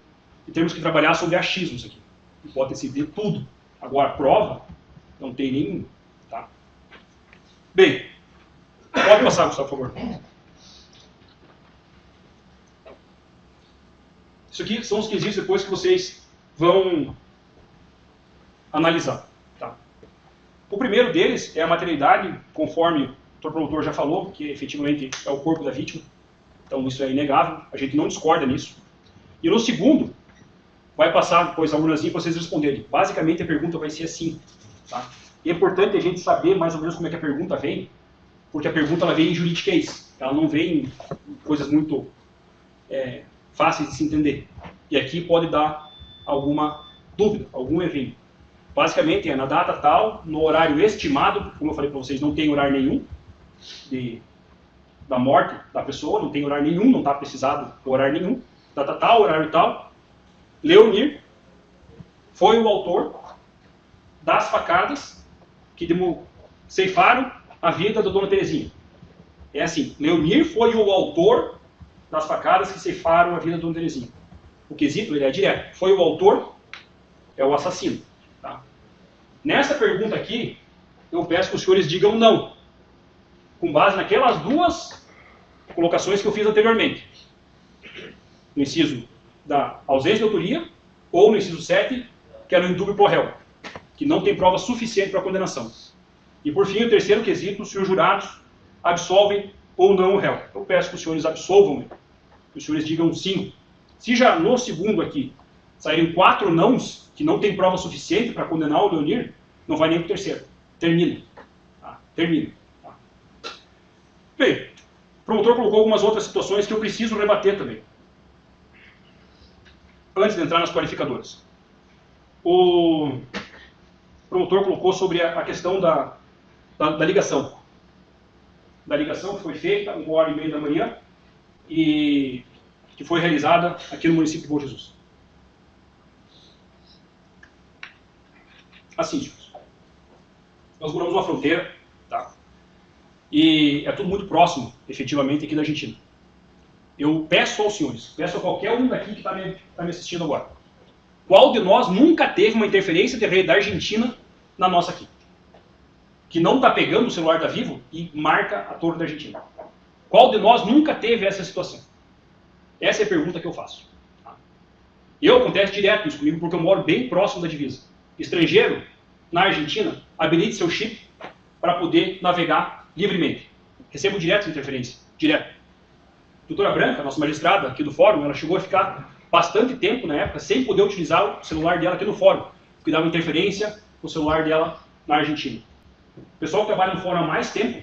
e temos que trabalhar sobre achismos aqui. Hipótese de tudo. Agora, prova, não tem nenhum. Tá? Bem, pode passar, Gustavo, por favor. Isso aqui são os quesitos depois que vocês vão analisar. Tá? O primeiro deles é a materialidade, conforme o promotor já falou, que efetivamente é o corpo da vítima. Então isso é inegável, a gente não discorda nisso. E no segundo, vai passar depois a urnazinha para vocês responderem. Basicamente a pergunta vai ser assim. Tá? E é importante a gente saber mais ou menos como é que a pergunta vem, porque a pergunta ela vem em juridiquês, ela não vem em coisas muito fáceis de se entender. E aqui pode dar alguma dúvida, algum evento. Basicamente é na data tal, no horário estimado, como eu falei para vocês, não tem horário nenhum da morte da pessoa, não tem horário nenhum, não está precisado do horário nenhum, data tal, horário tal. Leonir foi o autor das facadas que ceifaram a vida da Dona Terezinha. É assim, Leonir foi o autor das facadas que ceifaram a vida da Dona Terezinha. O quesito, ele é direto. Foi o autor, é o assassino. Tá? Nessa pergunta aqui, eu peço que os senhores digam não, com base naquelas duas colocações que eu fiz anteriormente. No inciso da ausência de autoria, ou no inciso 7, que era o indúbio pro réu, que não tem prova suficiente para a condenação. E por fim, o terceiro quesito, se os jurados absolvem ou não o réu. Eu peço que os senhores absolvam, que os senhores digam sim. Se já no segundo aqui saírem 4 nãos, que não tem prova suficiente para condenar o Leonir, não vai nem para o terceiro. Termina. Tá? Termina. Tá? Bem, o promotor colocou algumas outras situações que eu preciso rebater também. Antes de entrar nas qualificadoras. O promotor colocou sobre a questão da ligação. Da ligação que foi feita 1h30 da manhã e que foi realizada aqui no município de Bom Jesus. Assim, senhores. Nós moramos numa fronteira, tá? E é tudo muito próximo, efetivamente, aqui da Argentina. Eu peço aos senhores, peço a qualquer um daqui que está me assistindo agora, qual de nós nunca teve uma interferência de rede da Argentina na nossa aqui? Que não está pegando o celular da Vivo e marca a torre da Argentina. Qual de nós nunca teve essa situação? Essa é a pergunta que eu faço. Tá? Eu acontece direto isso comigo porque eu moro bem próximo da divisa. Estrangeiro, na Argentina, habilite seu chip para poder navegar livremente. Recebo direto interferência. Direto. A doutora Branca, nossa magistrada aqui do fórum, ela chegou a ficar bastante tempo na época sem poder utilizar o celular dela aqui no fórum, porque dava interferência no celular dela na Argentina. O pessoal que trabalha no fórum há mais tempo,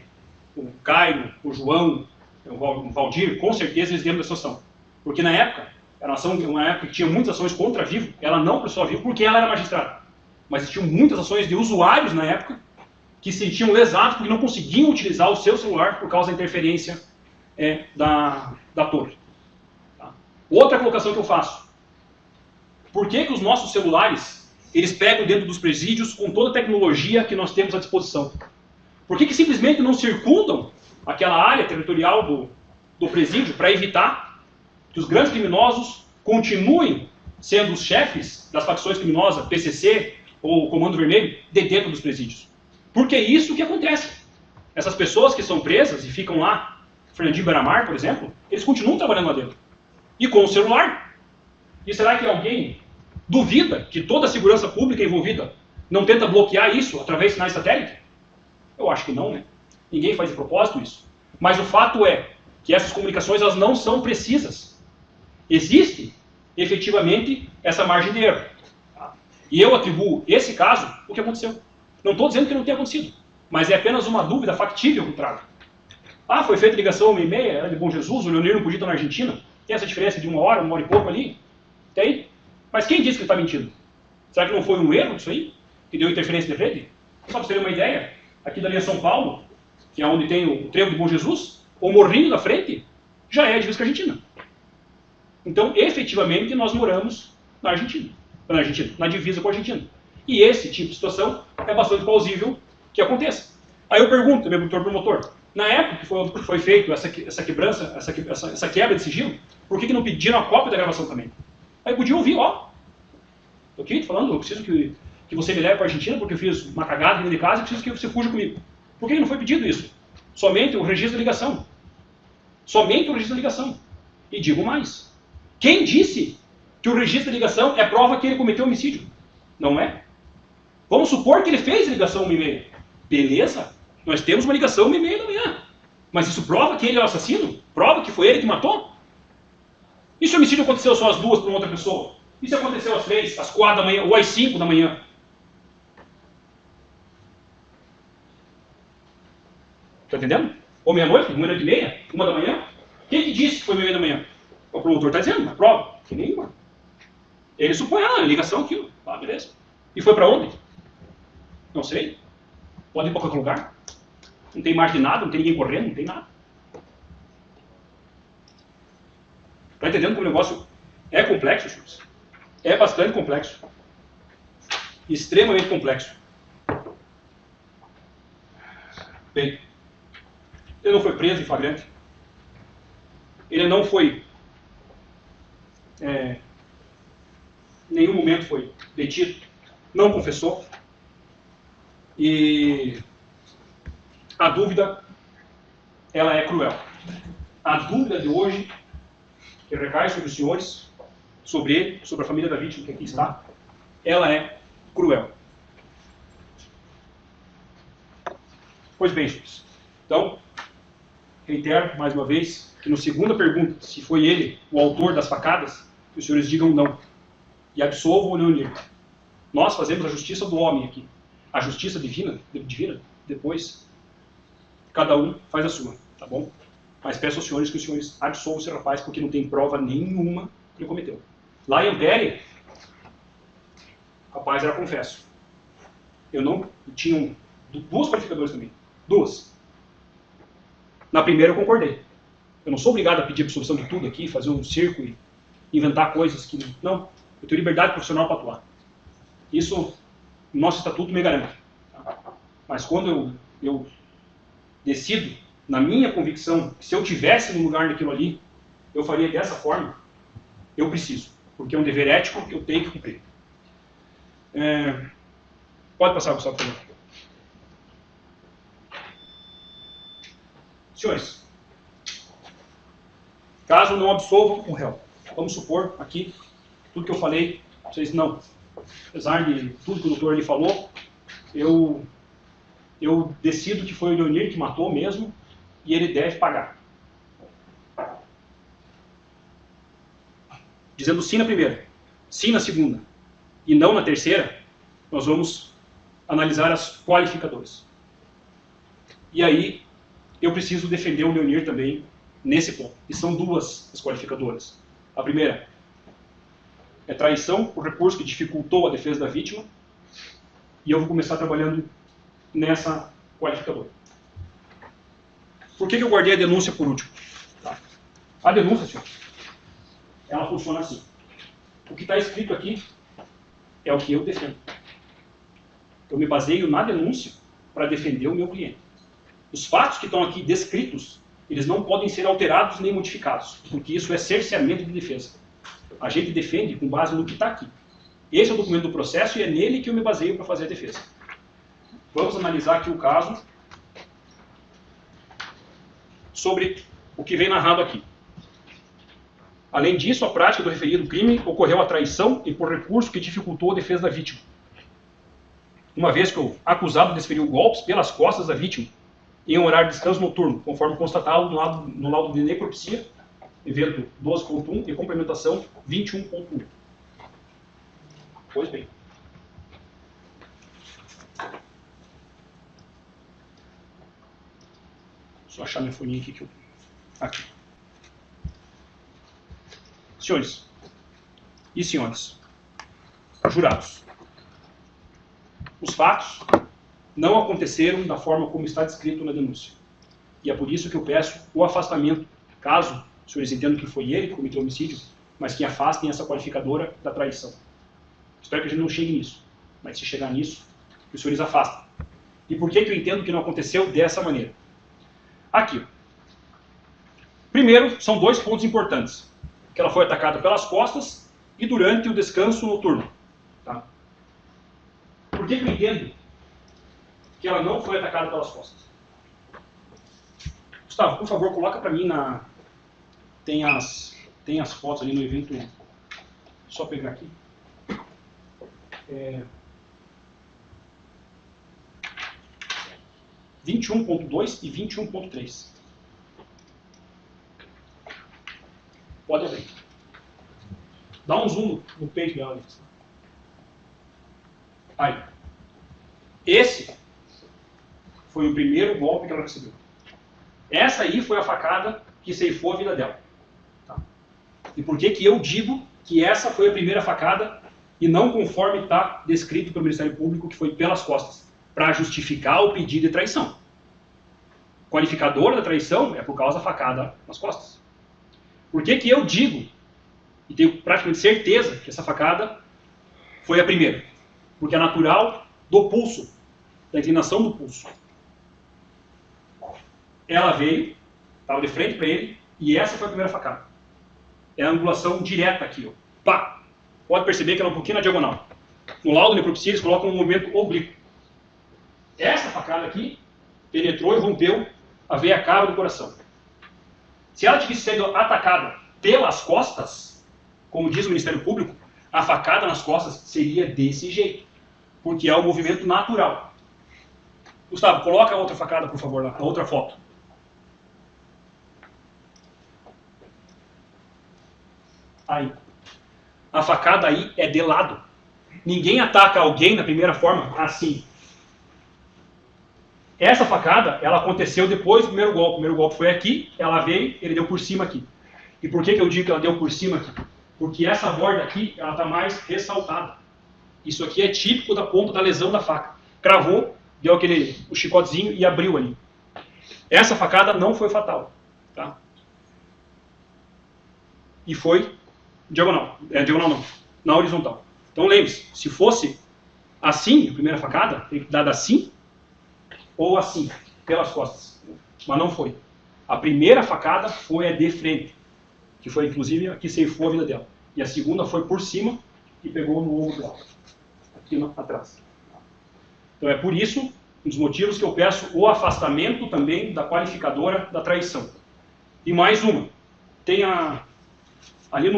o Caio, o João, o Valdir, com certeza eles lembram dessa situação. Porque na época, era uma época que tinha muitas ações contra a Vivo, ela não processou a Vivo porque ela era magistrada. Mas tinham muitas ações de usuários na época que se sentiam lesados porque não conseguiam utilizar o seu celular por causa da interferência da torre. Tá? Outra colocação que eu faço. Por que os nossos celulares, eles pegam dentro dos presídios com toda a tecnologia que nós temos à disposição? Por que simplesmente não circundam aquela área territorial do presídio para evitar que os grandes criminosos continuem sendo os chefes das facções criminosas, PCC ou Comando Vermelho, de dentro dos presídios? Porque é isso que acontece. Essas pessoas que são presas e ficam lá, Fernandinho Beiramar, por exemplo, eles continuam trabalhando lá dentro. E com o celular. E será que alguém duvida que toda a segurança pública envolvida não tenta bloquear isso através de sinais satélite? Eu acho que não, né? Ninguém faz de propósito isso. Mas o fato é que essas comunicações elas não são precisas. Existe, efetivamente, essa margem de erro. Tá? E eu atribuo esse caso o que aconteceu. Não estou dizendo que não tenha acontecido, mas é apenas uma dúvida factível que eu trago. Ah, foi feita ligação 1h30, era de Bom Jesus, o Leonir não podia estar na Argentina. Tem essa diferença de 1 hora e pouco ali? Tem. Mas quem disse que ele está mentindo? Será que não foi um erro isso aí? Que deu interferência de rede? Só para você ter uma ideia, aqui da linha São Paulo, que é onde tem o trevo de Bom Jesus, o morrinho da frente já é a divisa com a Argentina. Então, efetivamente, nós moramos na Argentina, na divisa com a Argentina. E esse tipo de situação é bastante plausível que aconteça. Aí eu pergunto, meu doutor promotor, na época que foi feito essa quebrança, essa quebra de sigilo, por que não pediram a cópia da gravação também? Aí podia ouvir, ó. Tô aqui falando, eu preciso que você me leve para a Argentina porque eu fiz uma cagada dentro de casa e preciso que você fuja comigo. Por que não foi pedido isso? Somente o registro de ligação. Somente o registro de ligação. E digo mais. Quem disse que o registro de ligação é prova que ele cometeu homicídio? Não é? Vamos supor que ele fez ligação 1h30. Beleza? Nós temos uma ligação 1h30 da manhã. Mas isso prova que ele é o assassino? Prova que foi ele que matou? E se o homicídio aconteceu só as duas para uma outra pessoa? E se aconteceu às 3, às 4 da manhã, ou às 5 da manhã? Tá entendendo? Ou meia-noite, 1h30, 1 da manhã? Quem que disse que foi 1h30 da manhã? O promotor está dizendo, na prova. Que nenhuma. Ele supõe, ligação, aquilo. Ah, beleza. E foi para onde? Não sei. Pode ir para qualquer lugar. Não tem imagem de nada, não tem ninguém correndo, não tem nada. Está entendendo como o negócio é complexo, senhores? É bastante complexo. Extremamente complexo. Bem, ele não foi preso em flagrante. Ele não foi... em nenhum momento foi detido. Não confessou. E a dúvida, ela é cruel. A dúvida de hoje, que recai sobre os senhores, sobre ele, sobre a família da vítima que aqui está, ela é cruel. Pois bem, senhores. Então, reitero mais uma vez que, na segunda pergunta, se foi ele o autor das facadas, que os senhores digam não. E absolvam o Leonir. Nós fazemos a justiça do homem aqui. A justiça divina, depois, cada um faz a sua, tá bom? Mas peço aos senhores que os senhores absolvam esse rapaz, porque não tem prova nenhuma que ele cometeu. Lá em Ampere, o rapaz era confesso. Tinham duas qualificadoras também. Duas. Na primeira eu concordei. Eu não sou obrigado a pedir absolvição de tudo aqui, fazer um circo e inventar coisas que... Não. Eu tenho liberdade profissional para atuar. Isso, o nosso estatuto me garante. Mas quando eu decido, na minha convicção, que se eu tivesse no lugar daquilo ali, eu faria dessa forma, eu preciso. Porque é um dever ético que eu tenho que cumprir. Pode passar, Gustavo, por favor. Senhores, caso não absolvam o réu, vamos supor aqui, tudo que eu falei, vocês não. Apesar de tudo que o doutor ali falou, eu decido que foi o Leonir que matou mesmo e ele deve pagar. Dizendo sim na primeira, sim na segunda e não na terceira, nós vamos analisar as qualificadoras. E aí, eu preciso defender o Leonir também nesse ponto. E são duas as qualificadoras. A primeira é traição por recurso que dificultou a defesa da vítima. E eu vou começar trabalhando nessa qualificadora. Por que eu guardei a denúncia por último? Tá. A denúncia, senhor, ela funciona assim. O que está escrito aqui é o que eu defendo. Eu me baseio na denúncia para defender o meu cliente. Os fatos que estão aqui descritos, eles não podem ser alterados nem modificados, porque isso é cerceamento de defesa. A gente defende com base no que está aqui. Esse é o documento do processo e é nele que eu me baseio para fazer a defesa. Vamos analisar aqui o caso sobre o que vem narrado aqui. Além disso, a prática do referido crime ocorreu a traição e por recurso que dificultou a defesa da vítima. Uma vez que o acusado desferiu golpes pelas costas da vítima em um horário de descanso noturno, conforme constatado no laudo de necropsia, evento 12.1 e complementação 21.1. Pois bem. Só achar minha folhinha aqui que eu... Aqui. Senhores e senhores, jurados, os fatos não aconteceram da forma como está descrito na denúncia. E é por isso que eu peço o afastamento, caso os senhores entendam que foi ele que cometeu o homicídio, mas que afastem essa qualificadora da traição. Espero que a gente não chegue nisso, mas se chegar nisso, que os senhores afastem. E por que eu entendo que não aconteceu dessa maneira? Aqui. Primeiro, são dois pontos importantes. Que ela foi atacada pelas costas e durante o descanso noturno. Tá? Por que eu entendo que ela não foi atacada pelas costas? Gustavo, por favor, coloca para mim na... Tem as fotos ali no evento. Só pegar aqui. 21.2 e 21.3. Pode abrir. Dá um zoom no peito dela ali. Aí. Esse foi o primeiro golpe que ela recebeu. Essa aí foi a facada que ceifou a vida dela. Tá? E por que que eu digo que essa foi a primeira facada e não conforme está descrito pelo Ministério Público, que foi pelas costas, para justificar o pedido de traição. O qualificador da traição é por causa da facada nas costas. Por que que eu digo, e tenho praticamente certeza, que essa facada foi a primeira? Porque é natural do pulso, da inclinação do pulso. Ela veio, estava de frente para ele, e essa foi a primeira facada. É a angulação direta aqui, ó. Pá! Pode perceber que ela é um pouquinho na diagonal. No laudo de necropsia eles colocam um movimento oblíquo. Essa facada aqui penetrou e rompeu a veia cava do coração. Se ela tivesse sido atacada pelas costas, como diz o Ministério Público, a facada nas costas seria desse jeito, porque é o movimento natural. Gustavo, coloca a outra facada, por favor, lá, a outra foto. Aí. A facada aí é de lado. Ninguém ataca alguém na primeira forma assim. Essa facada, ela aconteceu depois do primeiro golpe. O primeiro golpe foi aqui, ela veio, ele deu por cima aqui. E por que que eu digo que ela deu por cima aqui? Porque essa borda aqui, ela está mais ressaltada. Isso aqui é típico da ponta da lesão da faca. Cravou, deu o chicotezinho e abriu ali. Essa facada não foi fatal. Tá? E foi diagonal. Diagonal não, na horizontal. Então lembre-se, se fosse assim, a primeira facada, teria que dar assim, ou assim, pelas costas. Mas não foi. A primeira facada foi a de frente, que foi inclusive a que ceifou a vida dela. E a segunda foi por cima e pegou no ombro dela, aqui atrás. Então é por isso, um dos motivos que eu peço o afastamento também da qualificadora da traição. E mais uma, tem ali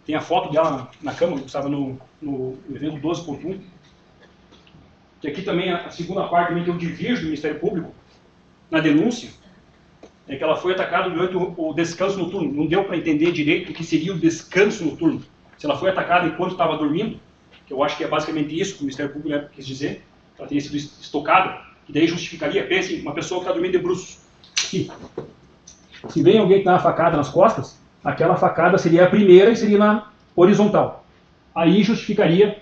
tem a foto dela na cama, que estava no evento 12.1, que aqui também a segunda parte também que eu divirjo do Ministério Público, na denúncia, é que ela foi atacada durante o descanso noturno. Não deu para entender direito o que seria o descanso noturno. Se ela foi atacada enquanto estava dormindo, que eu acho que é basicamente isso que o Ministério Público quis dizer, ela teria sido estocada, que daí justificaria, pense, uma pessoa que está dormindo de bruços. Se vem alguém que dá uma facada nas costas, aquela facada seria a primeira e seria na horizontal. Aí justificaria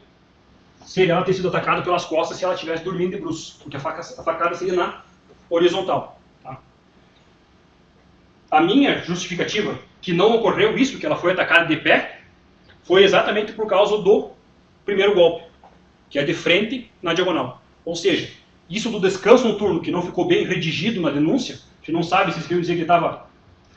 se ela ter sido atacada pelas costas se ela estivesse dormindo de bruços, porque a facada seria na horizontal. Tá? A minha justificativa, que não ocorreu isso, que ela foi atacada de pé, foi exatamente por causa do primeiro golpe, que é de frente na diagonal. Ou seja, isso do descanso noturno, que não ficou bem redigido na denúncia, a gente não sabe se eles queriam dizer que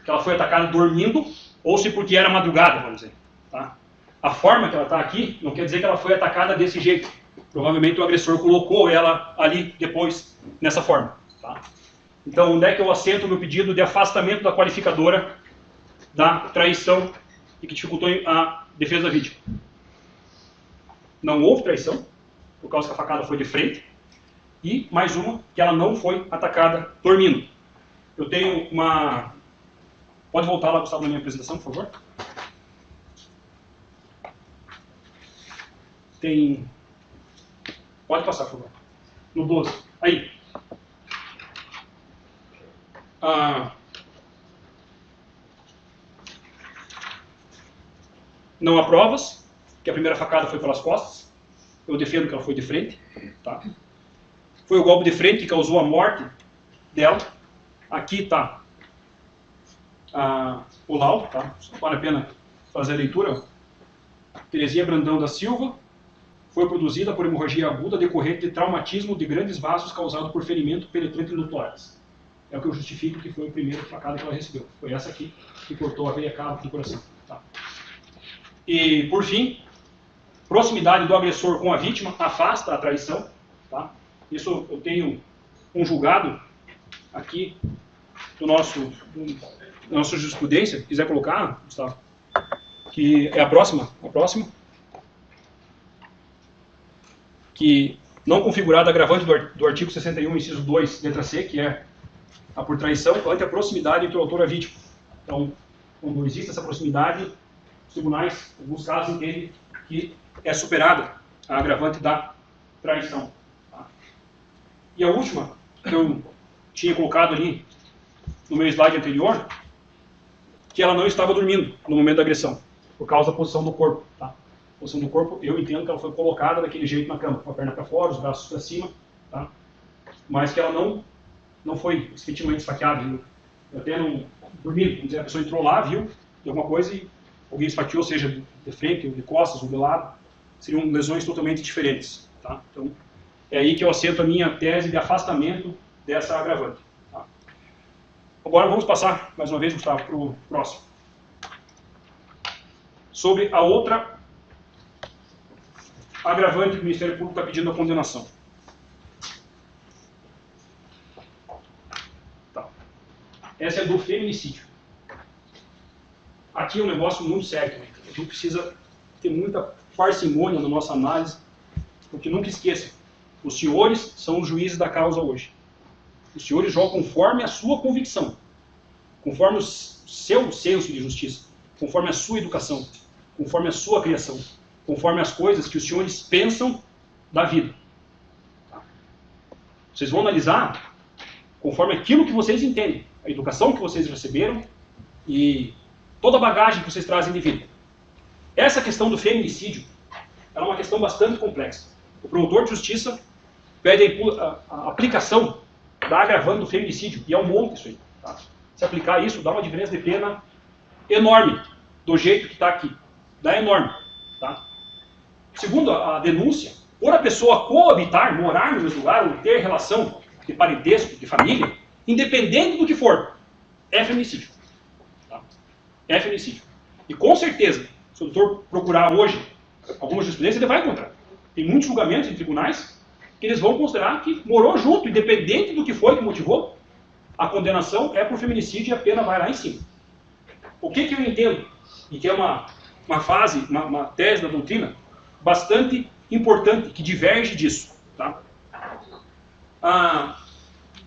ela foi atacada dormindo, ou se porque era madrugada, vamos dizer. Tá? A forma que ela está aqui não quer dizer que ela foi atacada desse jeito. Provavelmente o agressor colocou ela ali depois, nessa forma. Tá? Então, onde é que eu assento o meu pedido de afastamento da qualificadora da traição e que dificultou a defesa da vítima? Não houve traição, por causa que a facada foi de frente, e mais uma, que ela não foi atacada dormindo. Eu tenho uma... Pode voltar lá, Gustavo, na minha apresentação, por favor? Tem... Pode passar, por favor. No 12. Aí. Não há provas que a primeira facada foi pelas costas. Eu defendo que ela foi de frente. Tá? Foi o golpe de frente que causou a morte dela. Aqui está o laudo, tá? Vale a pena fazer a leitura. Terezinha Brandão da Silva foi produzida por hemorragia aguda decorrente de traumatismo de grandes vasos causado por ferimento penetrante no tórax. É o que eu justifico que foi a primeira facada que ela recebeu. Foi essa aqui que cortou a veia cava do coração. Tá? E, por fim, proximidade do agressor com a vítima afasta a traição. Tá? Isso eu tenho um julgado aqui do nossa jurisprudência, se quiser colocar, Gustavo, que é a próxima, que não configurada agravante do artigo 61, inciso 2, letra C, que é por traição ante a proximidade entre o autor e a vítima. Então, quando existe essa proximidade, os tribunais, em alguns casos, entendem que é superada a agravante da traição. Tá? E a última, que eu tinha colocado ali no meu slide anterior, que ela não estava dormindo no momento da agressão, por causa da posição do corpo. Tá? A posição do corpo, eu entendo que ela foi colocada daquele jeito na cama, com a perna para fora, os braços para cima, tá? Mas que ela não foi efetivamente esfaqueada. Eu até não dormindo, vamos dizer, a pessoa entrou lá, viu alguma coisa e alguém esfaqueou, seja de frente, ou de costas, ou de lado. Seriam lesões totalmente diferentes. Tá? Então, é aí que eu assento a minha tese de afastamento dessa agravante. Tá? Agora vamos passar, mais uma vez, Gustavo, para o próximo. Sobre a outra agravante que o Ministério Público está pedindo a condenação. Tá. Essa é do feminicídio. Aqui é um negócio muito sério também. A gente precisa ter muita parcimônia na nossa análise, porque nunca esqueça, os senhores são os juízes da causa hoje. Os senhores jogam conforme a sua convicção, conforme o seu senso de justiça, conforme a sua educação, conforme a sua criação, conforme as coisas que os senhores pensam da vida. Vocês vão analisar conforme aquilo que vocês entendem, a educação que vocês receberam e toda a bagagem que vocês trazem de vida. Essa questão do feminicídio é uma questão bastante complexa. O promotor de justiça pede a aplicação da agravante do feminicídio, e é um monte isso aí. Tá? Se aplicar isso, dá uma diferença de pena enorme, do jeito que está aqui. Dá enorme. Tá? Segundo a denúncia, por a pessoa coabitar, morar no mesmo lugar, ou ter relação de parentesco, de família, independente do que for, é feminicídio. Tá? É feminicídio. E com certeza, se o doutor procurar hoje alguma jurisprudência, ele vai encontrar. Tem muitos julgamentos em tribunais que eles vão considerar que morou junto, independente do que foi que motivou, a condenação é por feminicídio e a pena vai lá em cima. O que eu entendo, e que é uma tese da doutrina bastante importante, que diverge disso. Tá?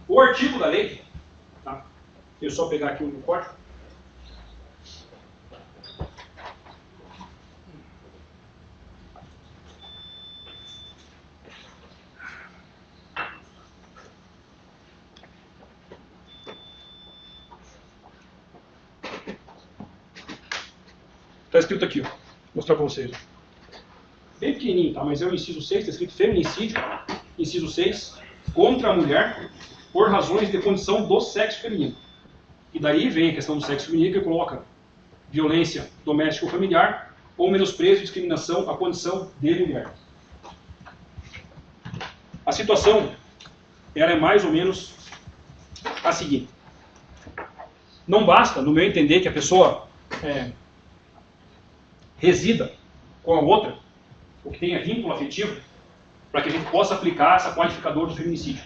O artigo da lei, tá? Eu só pegar aqui o código. Está escrito aqui, ó. Vou mostrar para vocês. Bem pequenininho, tá? Mas é o inciso 6, está escrito feminicídio, inciso 6, contra a mulher por razões de condição do sexo feminino. E daí vem a questão do sexo feminino, que coloca violência doméstica ou familiar, ou menosprezo e discriminação à condição de mulher. A situação, ela é mais ou menos a seguinte. Não basta, no meu entender, que a pessoa resida com a outra, ou que tenha vínculo afetivo, para que a gente possa aplicar essa qualificador do feminicídio.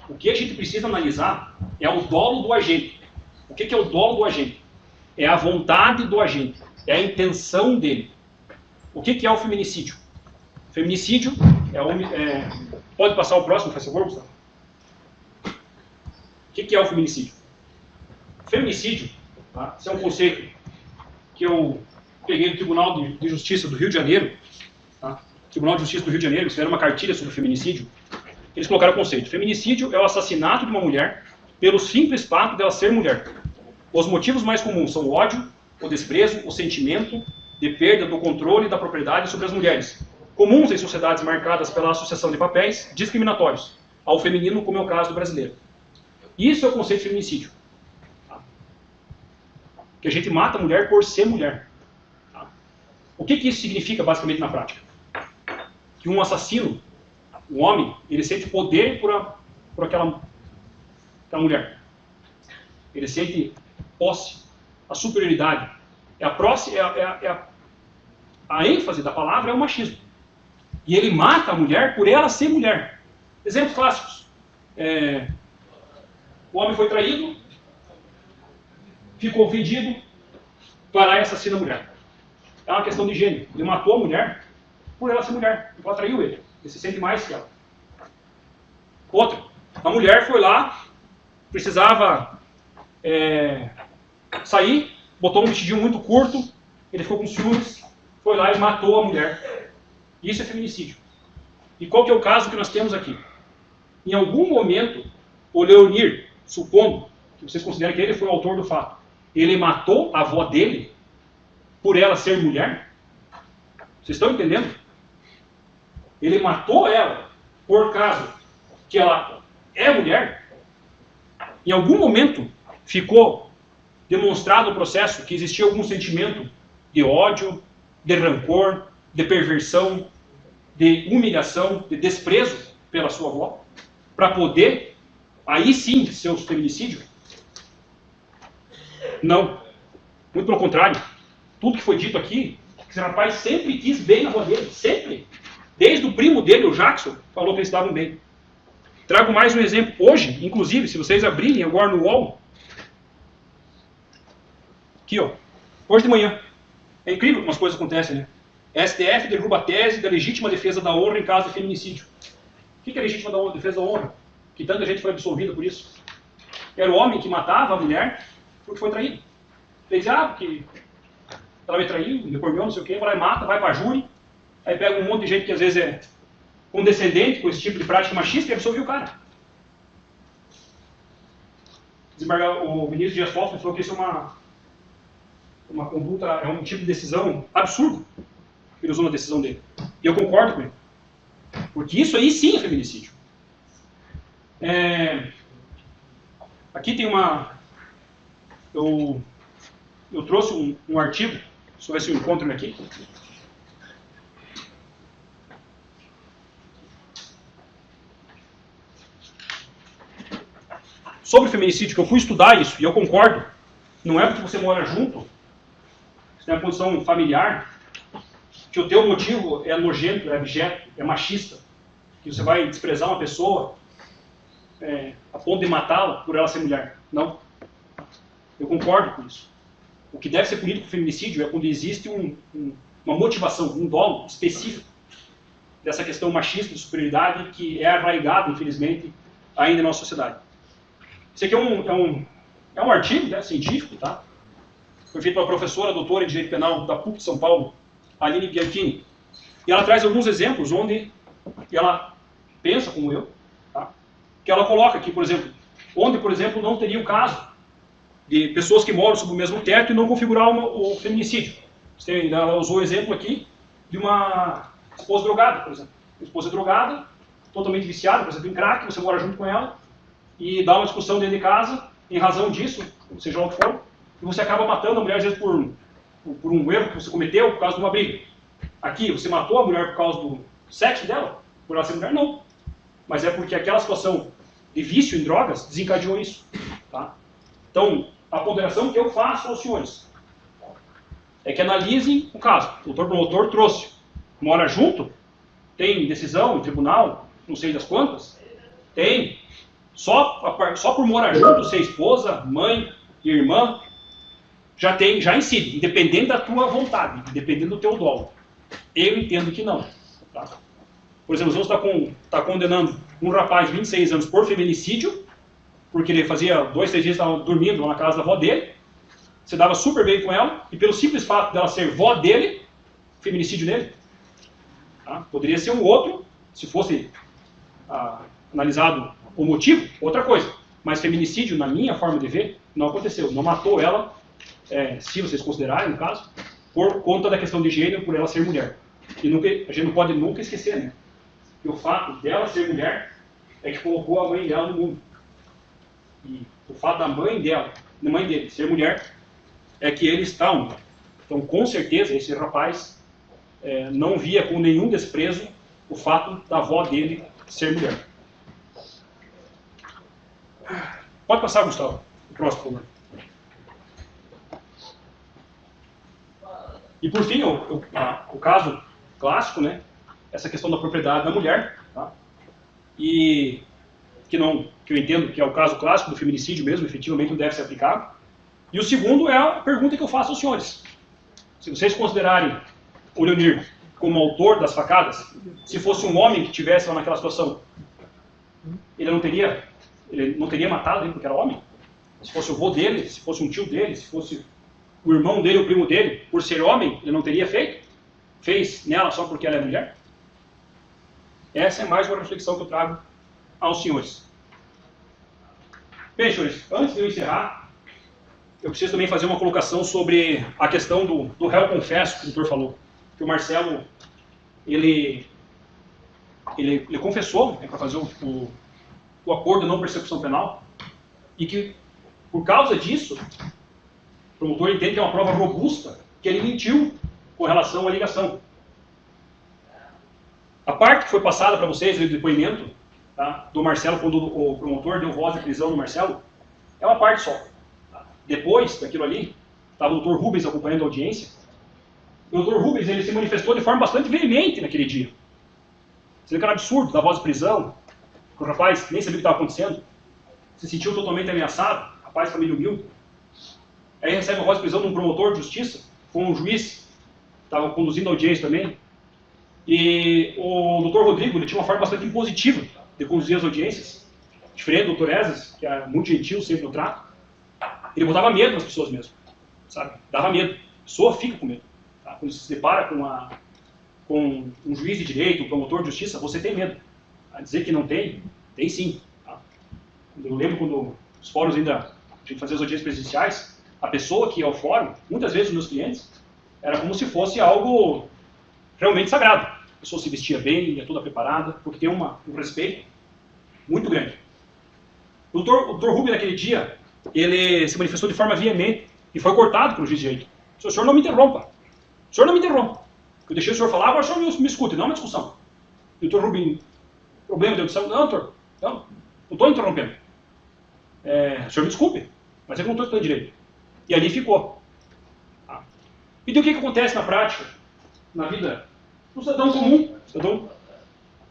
O que a gente precisa analisar é o dolo do agente. O que é o dolo do agente? É a vontade do agente, é a intenção dele. O que é o feminicídio? Feminicídio pode passar o próximo, faz favor, Gustavo? O que é o feminicídio? Feminicídio, tá? Esse é um conceito que eu peguei do Tribunal de Justiça do Rio de Janeiro, tá? Tribunal de Justiça do Rio de Janeiro, eles fizeram uma cartilha sobre feminicídio. Eles colocaram o conceito: feminicídio é o assassinato de uma mulher pelo simples fato dela ser mulher. Os motivos mais comuns são o ódio, o desprezo, o sentimento de perda do controle da propriedade sobre as mulheres, comuns em sociedades marcadas pela associação de papéis discriminatórios ao feminino, como é o caso do brasileiro. Isso é o conceito de feminicídio. Tá? Que a gente mata a mulher por ser mulher. Tá? O que isso significa, basicamente, na prática? Que um assassino, um homem, ele sente poder por aquela mulher. Ele sente posse, a superioridade. A ênfase da palavra é o machismo. E ele mata a mulher por ela ser mulher. Exemplos clássicos. O homem foi traído, ficou ofendido, vai lá e assassina a mulher. É uma questão de gênero. Ele matou a mulher por ela ser mulher. Ela traiu ele. Ele se sente mais que ela. Outra. A mulher foi lá, precisava sair, botou um vestidinho muito curto, ele ficou com ciúmes, foi lá e matou a mulher. Isso é feminicídio. E qual que é o caso que nós temos aqui? Em algum momento, o Leonir, supondo que vocês consideram que ele foi o autor do fato, ele matou a avó dele por ela ser mulher? Vocês estão entendendo? Ele matou ela por causa que ela é mulher? Em algum momento ficou demonstrado no processo que existia algum sentimento de ódio, de rancor, de perversão, de humilhação, de desprezo pela sua avó, para poder, aí sim, ser o feminicídio? Não. Muito pelo contrário. Tudo que foi dito aqui, esse rapaz sempre quis bem a avó dele, sempre. Desde o primo dele, o Jackson, falou que eles estavam bem. Trago mais um exemplo. Hoje, inclusive, se vocês abrirem agora no UOL, aqui, ó, hoje de manhã. É incrível como as coisas acontecem, né? STF derruba a tese da legítima defesa da honra em caso de feminicídio. O que é legítima defesa da honra? Que tanta gente foi absolvida por isso. Era o homem que matava a mulher porque foi traído. Ele diz, porque ela me traiu, me cormeou, não sei o quê, vai lá e mata, vai para júri, aí pega um monte de gente que às vezes é condescendente com esse tipo de prática machista e absolve o cara. O ministro Dias Toffoli falou que isso é uma conduta, é um tipo de decisão absurdo que ele usou na decisão dele. E eu concordo com ele. Porque isso aí sim é feminicídio. Aqui tem uma... Eu trouxe um artigo, deixa eu ver se eu encontro ele aqui. Sobre o feminicídio, que eu fui estudar isso, e eu concordo. Não é porque você mora junto, você tem uma posição familiar, que o teu motivo é nojento, é abjeto, é machista, que você vai desprezar uma pessoa a ponto de matá-la por ela ser mulher. Não. Eu concordo com isso. O que deve ser punido com feminicídio é quando existe uma motivação, um dolo específico dessa questão machista de superioridade que é arraigada, infelizmente, ainda na nossa sociedade. Esse aqui é um artigo, né, científico, tá? Foi feito pela professora, doutora em Direito Penal da PUC de São Paulo, Aline Bianchini. E ela traz alguns exemplos onde ela pensa como eu, tá? Que ela coloca aqui, por exemplo, onde, por exemplo, não teria o caso de pessoas que moram sob o mesmo teto e não configurar o feminicídio. Ela usou o exemplo aqui de uma esposa drogada, por exemplo. Uma esposa drogada, totalmente viciada, por exemplo, em crack, você mora junto com ela, e dá uma discussão dentro de casa, em razão disso, seja lá o que for, e você acaba matando a mulher, às vezes, por um erro que você cometeu, por causa de uma briga. Aqui, você matou a mulher por causa do sexo dela? Por ela ser mulher? Não. Mas é porque aquela situação de vício em drogas desencadeou isso. Tá? Então, a ponderação que eu faço aos senhores é que analisem o caso. O doutor promotor trouxe. Mora junto? Tem decisão em tribunal, não sei das quantas? Tem. Só por morar junto, ser esposa, mãe e irmã, já incide, independente da tua vontade, independente do teu dolo. Eu entendo que não. Tá? Por exemplo, você está condenando um rapaz de 26 anos por feminicídio, porque ele fazia 2, 3 dias estava dormindo lá na casa da avó dele, você dava super bem com ela, e pelo simples fato dela ser vó dele, feminicídio nele. Tá? Poderia ser um outro, se fosse analisado o motivo, outra coisa. Mas feminicídio, na minha forma de ver, não aconteceu. Não matou ela, se vocês considerarem, no caso, por conta da questão de gênero, por ela ser mulher. E a gente não pode nunca esquecer, né? Que o fato dela ser mulher é que colocou a mãe dela no mundo. E o fato da mãe dele ser mulher, é que ele está um. Então, com certeza, esse rapaz não via com nenhum desprezo o fato da avó dele ser mulher. Pode passar, Gustavo. O próximo, por favor. E por fim, o caso clássico, né? Essa questão da propriedade da mulher, tá? E que eu entendo que é o caso clássico do feminicídio mesmo, efetivamente não deve ser aplicado. E o segundo é a pergunta que eu faço aos senhores. Se vocês considerarem o Leonir como autor das facadas, se fosse um homem que estivesse lá naquela situação, ele não teria ele não teria matado ele porque era homem? Se fosse o avô dele, se fosse um tio dele, se fosse o irmão dele, o primo dele, por ser homem, ele não teria feito? Fez nela só porque ela é mulher? Essa é mais uma reflexão que eu trago aos senhores. Bem, senhores, antes de eu encerrar, eu preciso também fazer uma colocação sobre a questão do réu confesso que o doutor falou. Que o Marcelo, ele confessou, né, para fazer o acordo de não persecução penal, e que, por causa disso, o promotor entende que é uma prova robusta que ele mentiu com relação à ligação. A parte que foi passada para vocês do depoimento, tá, do Marcelo, quando o promotor deu voz à prisão do Marcelo, é uma parte só. Depois daquilo ali, estava o Dr. Rubens acompanhando a audiência. O Dr. Rubens ele se manifestou de forma bastante veemente naquele dia. Sendo que era absurdo, da voz de prisão, que o rapaz nem sabia o que estava acontecendo, se sentiu totalmente ameaçado, rapaz de família humilde. Aí recebe a voz de prisão de um promotor de justiça, com um juiz, estava conduzindo a audiência também. E o Dr. Rodrigo ele tinha uma forma bastante impositiva de conduzir as audiências, diferente do Dr. Ezes, que era muito gentil sempre no trato. Ele botava medo nas pessoas mesmo, sabe? Dava medo. A pessoa fica com medo. Tá? Quando se depara com um juiz de direito, um promotor de justiça, você tem medo. A dizer que não tem, tem sim. Tá? Eu lembro quando os fóruns ainda, a gente fazia as audiências presenciais, a pessoa que ia ao fórum, muitas vezes os meus clientes, era como se fosse algo realmente sagrado. A pessoa se vestia bem, ia toda preparada, porque tem um respeito muito grande. O Dr. Rubens, naquele dia, ele se manifestou de forma veemente e foi cortado pelo juiz de direito. O senhor não me interrompa. O senhor não me interrompa. Eu deixei o senhor falar, agora o senhor me escute, não é uma discussão. E o Dr. Rubens, problema de audição, não, doutor, não estou interrompendo. O senhor me desculpe, mas eu não estou estudando direito. E ali ficou. Tá? E o que acontece na prática, na vida do cidadão comum, cidadão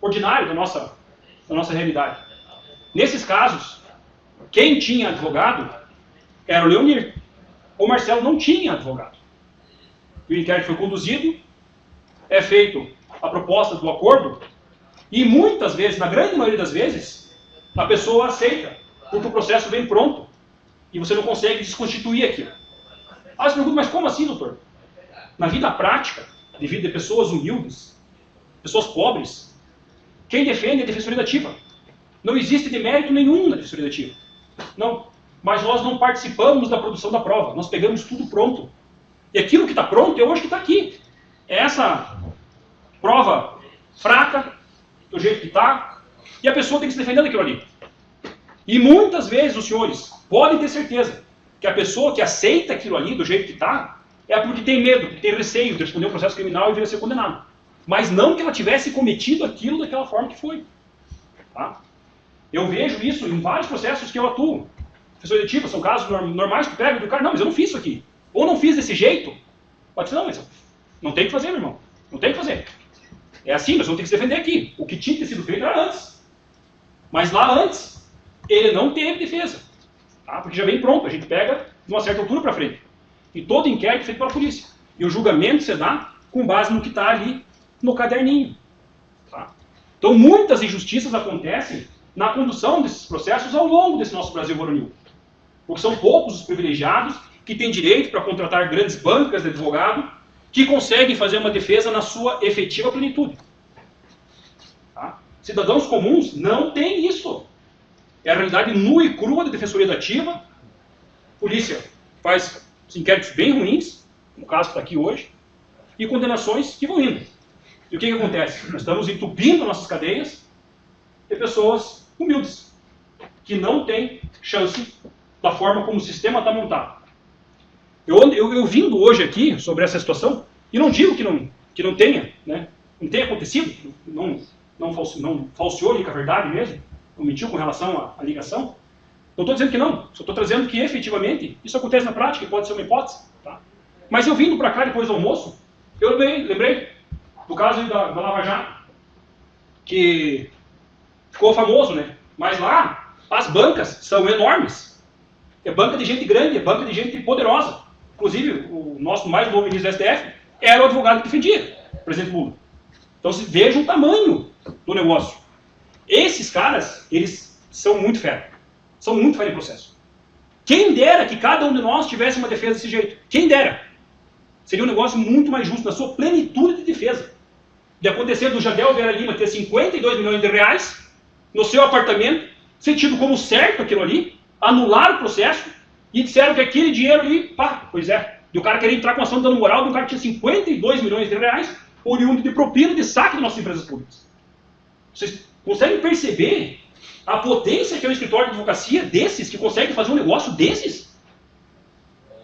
ordinário da nossa realidade? Nesses casos, quem tinha advogado era o Leonir. O Marcelo não tinha advogado. O inquérito foi conduzido, é feito a proposta do acordo, e muitas vezes, na grande maioria das vezes, a pessoa aceita, porque o processo vem pronto, e você não consegue desconstituir aquilo. Aí você pergunta, mas como assim, doutor? Na vida prática, devido a pessoas humildes, pessoas pobres, quem defende é a defensoria dativa. Não existe demérito nenhum na defensoria dativa. Não. Mas nós não participamos da produção da prova. Nós pegamos tudo pronto. E aquilo que está pronto é hoje que está aqui. É essa prova fraca, do jeito que está, e a pessoa tem que se defender daquilo ali. E muitas vezes os senhores podem ter certeza que a pessoa que aceita aquilo ali do jeito que está é porque tem medo, porque tem receio de responder um processo criminal e vir a ser condenado. Mas não que ela tivesse cometido aquilo daquela forma que foi. Tá? Eu vejo isso em vários processos que eu atuo. Defensoria dativa, são casos normais que pegam do cara, não, mas eu não fiz isso aqui. Ou não fiz desse jeito. Pode ser, não, mas não tem que fazer, meu irmão. Não tem que fazer. É assim, nós vamos ter que se defender aqui. O que tinha que ter sido feito era antes. Mas lá antes, ele não teve defesa. Tá? Porque já vem pronto, a gente pega de uma certa altura para frente. E todo inquérito é feito pela polícia. E o julgamento se dá com base no que está ali no caderninho. Tá? Então muitas injustiças acontecem na condução desses processos ao longo desse nosso Brasil varonil. Porque são poucos os privilegiados que têm direito para contratar grandes bancas de advogado que conseguem fazer uma defesa na sua efetiva plenitude. Tá? Cidadãos comuns não têm isso. É a realidade nua e crua da defensoria dativa. A polícia faz inquéritos bem ruins, no caso que está aqui hoje, e condenações que vão indo. E o que acontece? Nós estamos entupindo nossas cadeias de pessoas humildes, que não têm chance da forma como o sistema está montado. Eu vindo hoje aqui sobre essa situação, e não digo que não tenha, né, não tenha acontecido, não falseou ali com a verdade mesmo, não mentiu com relação à ligação, não estou dizendo que não, só estou trazendo que efetivamente isso acontece na prática, pode ser uma hipótese. Tá? Mas eu vindo para cá depois do almoço, eu lembrei do caso da Lava Jato, que ficou famoso, né? Mas lá, as bancas são enormes. É banca de gente grande, é banca de gente poderosa. Inclusive, o nosso mais novo ministro do STF era o advogado que defendia o presidente Lula. Então, se veja o tamanho do negócio. Esses caras, eles são muito fera. são muito férias em processo. Quem dera que cada um de nós tivesse uma defesa desse jeito. Quem dera. Seria um negócio muito mais justo, na sua plenitude de defesa. De acontecer do Jadel Vera Lima ter 52 milhões de reais no seu apartamento, ser tido como certo aquilo ali, anular o processo, e disseram que aquele dinheiro ali, pá, pois é, e o cara queria entrar com ação de dano moral de um cara que tinha 52 milhões de reais, oriundo de propina de saque de nossas empresas públicas. Vocês conseguem perceber a potência que é o escritório de advocacia desses, que consegue fazer um negócio desses?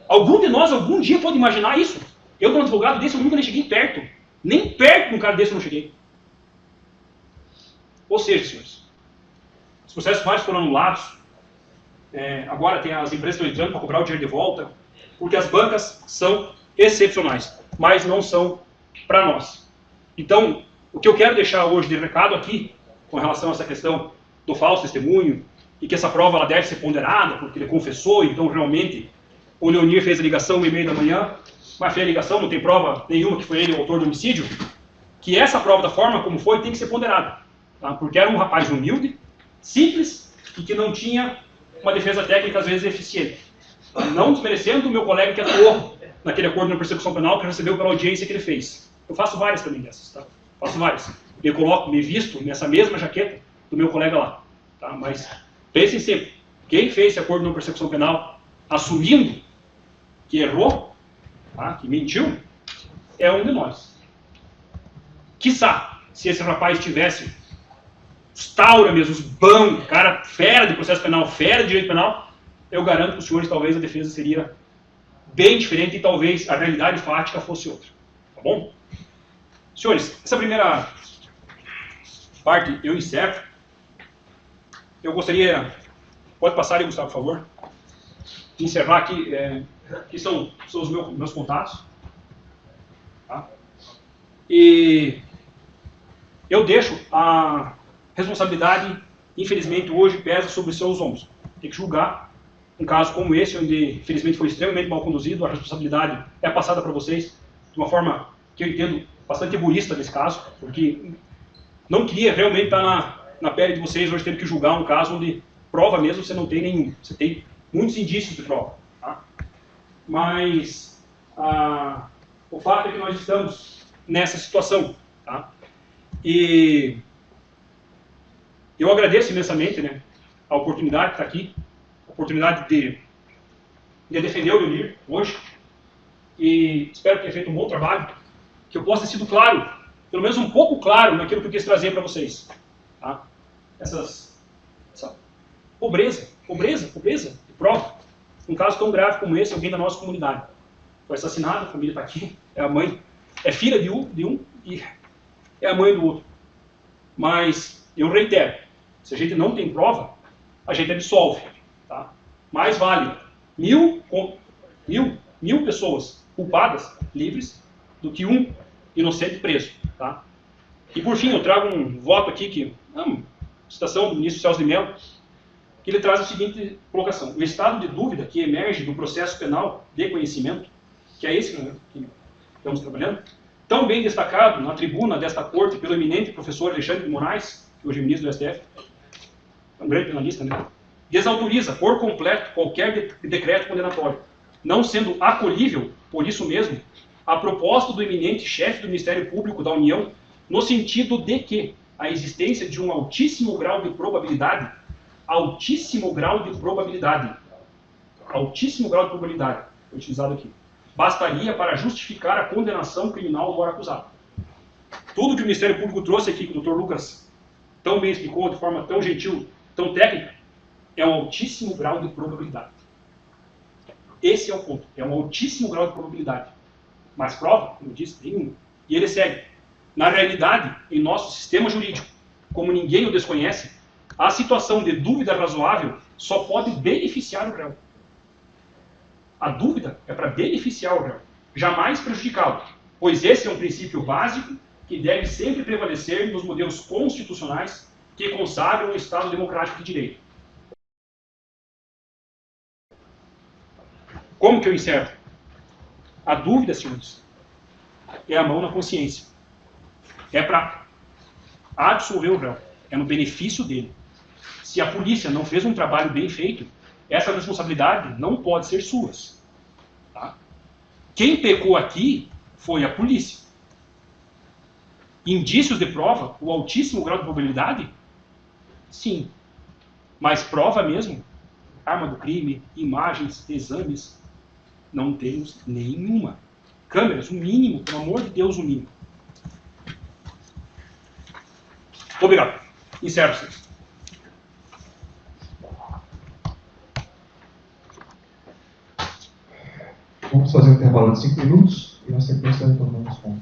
Algum de nós, algum dia, pode imaginar isso? Eu, como advogado desse, eu nunca nem cheguei perto. Nem perto de um cara desse eu não cheguei. Ou seja, senhores, os processos vários foram anulados. Agora tem as empresas que estão entrando para cobrar o dinheiro de volta, porque as bancas são excepcionais, mas não são para nós. Então, o que eu quero deixar hoje de recado aqui, com relação a essa questão do falso testemunho, e que essa prova ela deve ser ponderada, porque ele confessou, então realmente o Leonir fez a ligação 1h30 da manhã, mas fez a ligação, não tem prova nenhuma que foi ele o autor do homicídio, que essa prova da forma como foi tem que ser ponderada, tá? Porque era um rapaz humilde, simples, e que não tinha uma defesa técnica às vezes eficiente. Tá? Não desmerecendo o meu colega que atuou naquele acordo de persecução penal que recebeu pela audiência que ele fez. Eu faço várias também dessas, tá? Faço várias. Me visto nessa mesma jaqueta do meu colega lá. Tá? Mas pensem sempre, quem fez esse acordo de persecução penal assumindo que errou, tá? Que mentiu, é um de nós. Quiçá, se esse rapaz tivesse os taura mesmo, os bão, cara fera de processo penal, fera de direito penal, eu garanto para os senhores talvez a defesa seria bem diferente e talvez a realidade fática fosse outra. Tá bom? Senhores, essa primeira parte eu encerro. Eu gostaria, pode passar aí, Gustavo, por favor, de encerrar aqui, que são os meus contatos. Tá? E eu deixo a responsabilidade, infelizmente, hoje pesa sobre os seus ombros. Tem que julgar um caso como esse, onde, infelizmente, foi extremamente mal conduzido, a responsabilidade é passada para vocês de uma forma que eu entendo bastante egoísta nesse caso, porque não queria realmente estar na pele de vocês hoje tendo que julgar um caso onde prova mesmo você não tem nenhum. Você tem muitos indícios de prova. Tá? Mas o fato é que nós estamos nessa situação. Tá? E eu agradeço imensamente, né, a oportunidade de estar aqui, a oportunidade de defender o Leonir hoje, e espero que tenha feito um bom trabalho, que eu possa ter sido claro, pelo menos um pouco claro naquilo que eu quis trazer para vocês. Tá? Essa pobreza de prova. Um caso tão grave como esse, alguém da nossa comunidade foi assassinado, a família está aqui, é a mãe, é filha de um e é a mãe do outro. Mas eu reitero, se a gente não tem prova, a gente absolve. Tá? Mais vale mil pessoas culpadas, livres, do que um inocente preso. Tá? E por fim, eu trago um voto aqui, que citação do ministro Celso de Mello, que ele traz a seguinte colocação: o estado de dúvida que emerge do processo penal de conhecimento, que é esse que estamos trabalhando, tão bem destacado na tribuna desta corte pelo eminente professor Alexandre de Moraes, que hoje é ministro do STF, é um grande penalista, né? Desautoriza por completo qualquer decreto condenatório, não sendo acolhível, por isso mesmo, a proposta do eminente chefe do Ministério Público da União, no sentido de que a existência de um altíssimo grau de probabilidade, foi utilizado aqui, bastaria para justificar a condenação criminal do acusado. Tudo que o Ministério Público trouxe aqui, que o Dr. Lucas tão bem explicou, de forma tão gentil, tão técnica, é um altíssimo grau de probabilidade. Esse é o ponto, é um altíssimo grau de probabilidade. Mas prova, como eu disse, nenhuma. E ele segue. Na realidade, em nosso sistema jurídico, como ninguém o desconhece, a situação de dúvida razoável só pode beneficiar o réu. A dúvida é para beneficiar o réu, jamais prejudicá-lo, pois esse é um princípio básico que deve sempre prevalecer nos modelos constitucionais que consagram o Estado democrático de direito. Como que eu encerro? A dúvida, senhores, é a mão na consciência. É para absolver o réu. É no benefício dele. Se Se a polícia não fez um trabalho bem feito, essa responsabilidade não pode ser sua. Tá? Quem pecou aqui foi a polícia. Indícios de prova, o altíssimo grau de probabilidade? Sim. Mas prova mesmo? Arma do crime, imagens, exames? Não temos nenhuma. Câmeras, o mínimo, pelo amor de Deus, o mínimo. Obrigado. Encerro-se. Vamos fazer um intervalo de 5 minutos e na sequência retomamos com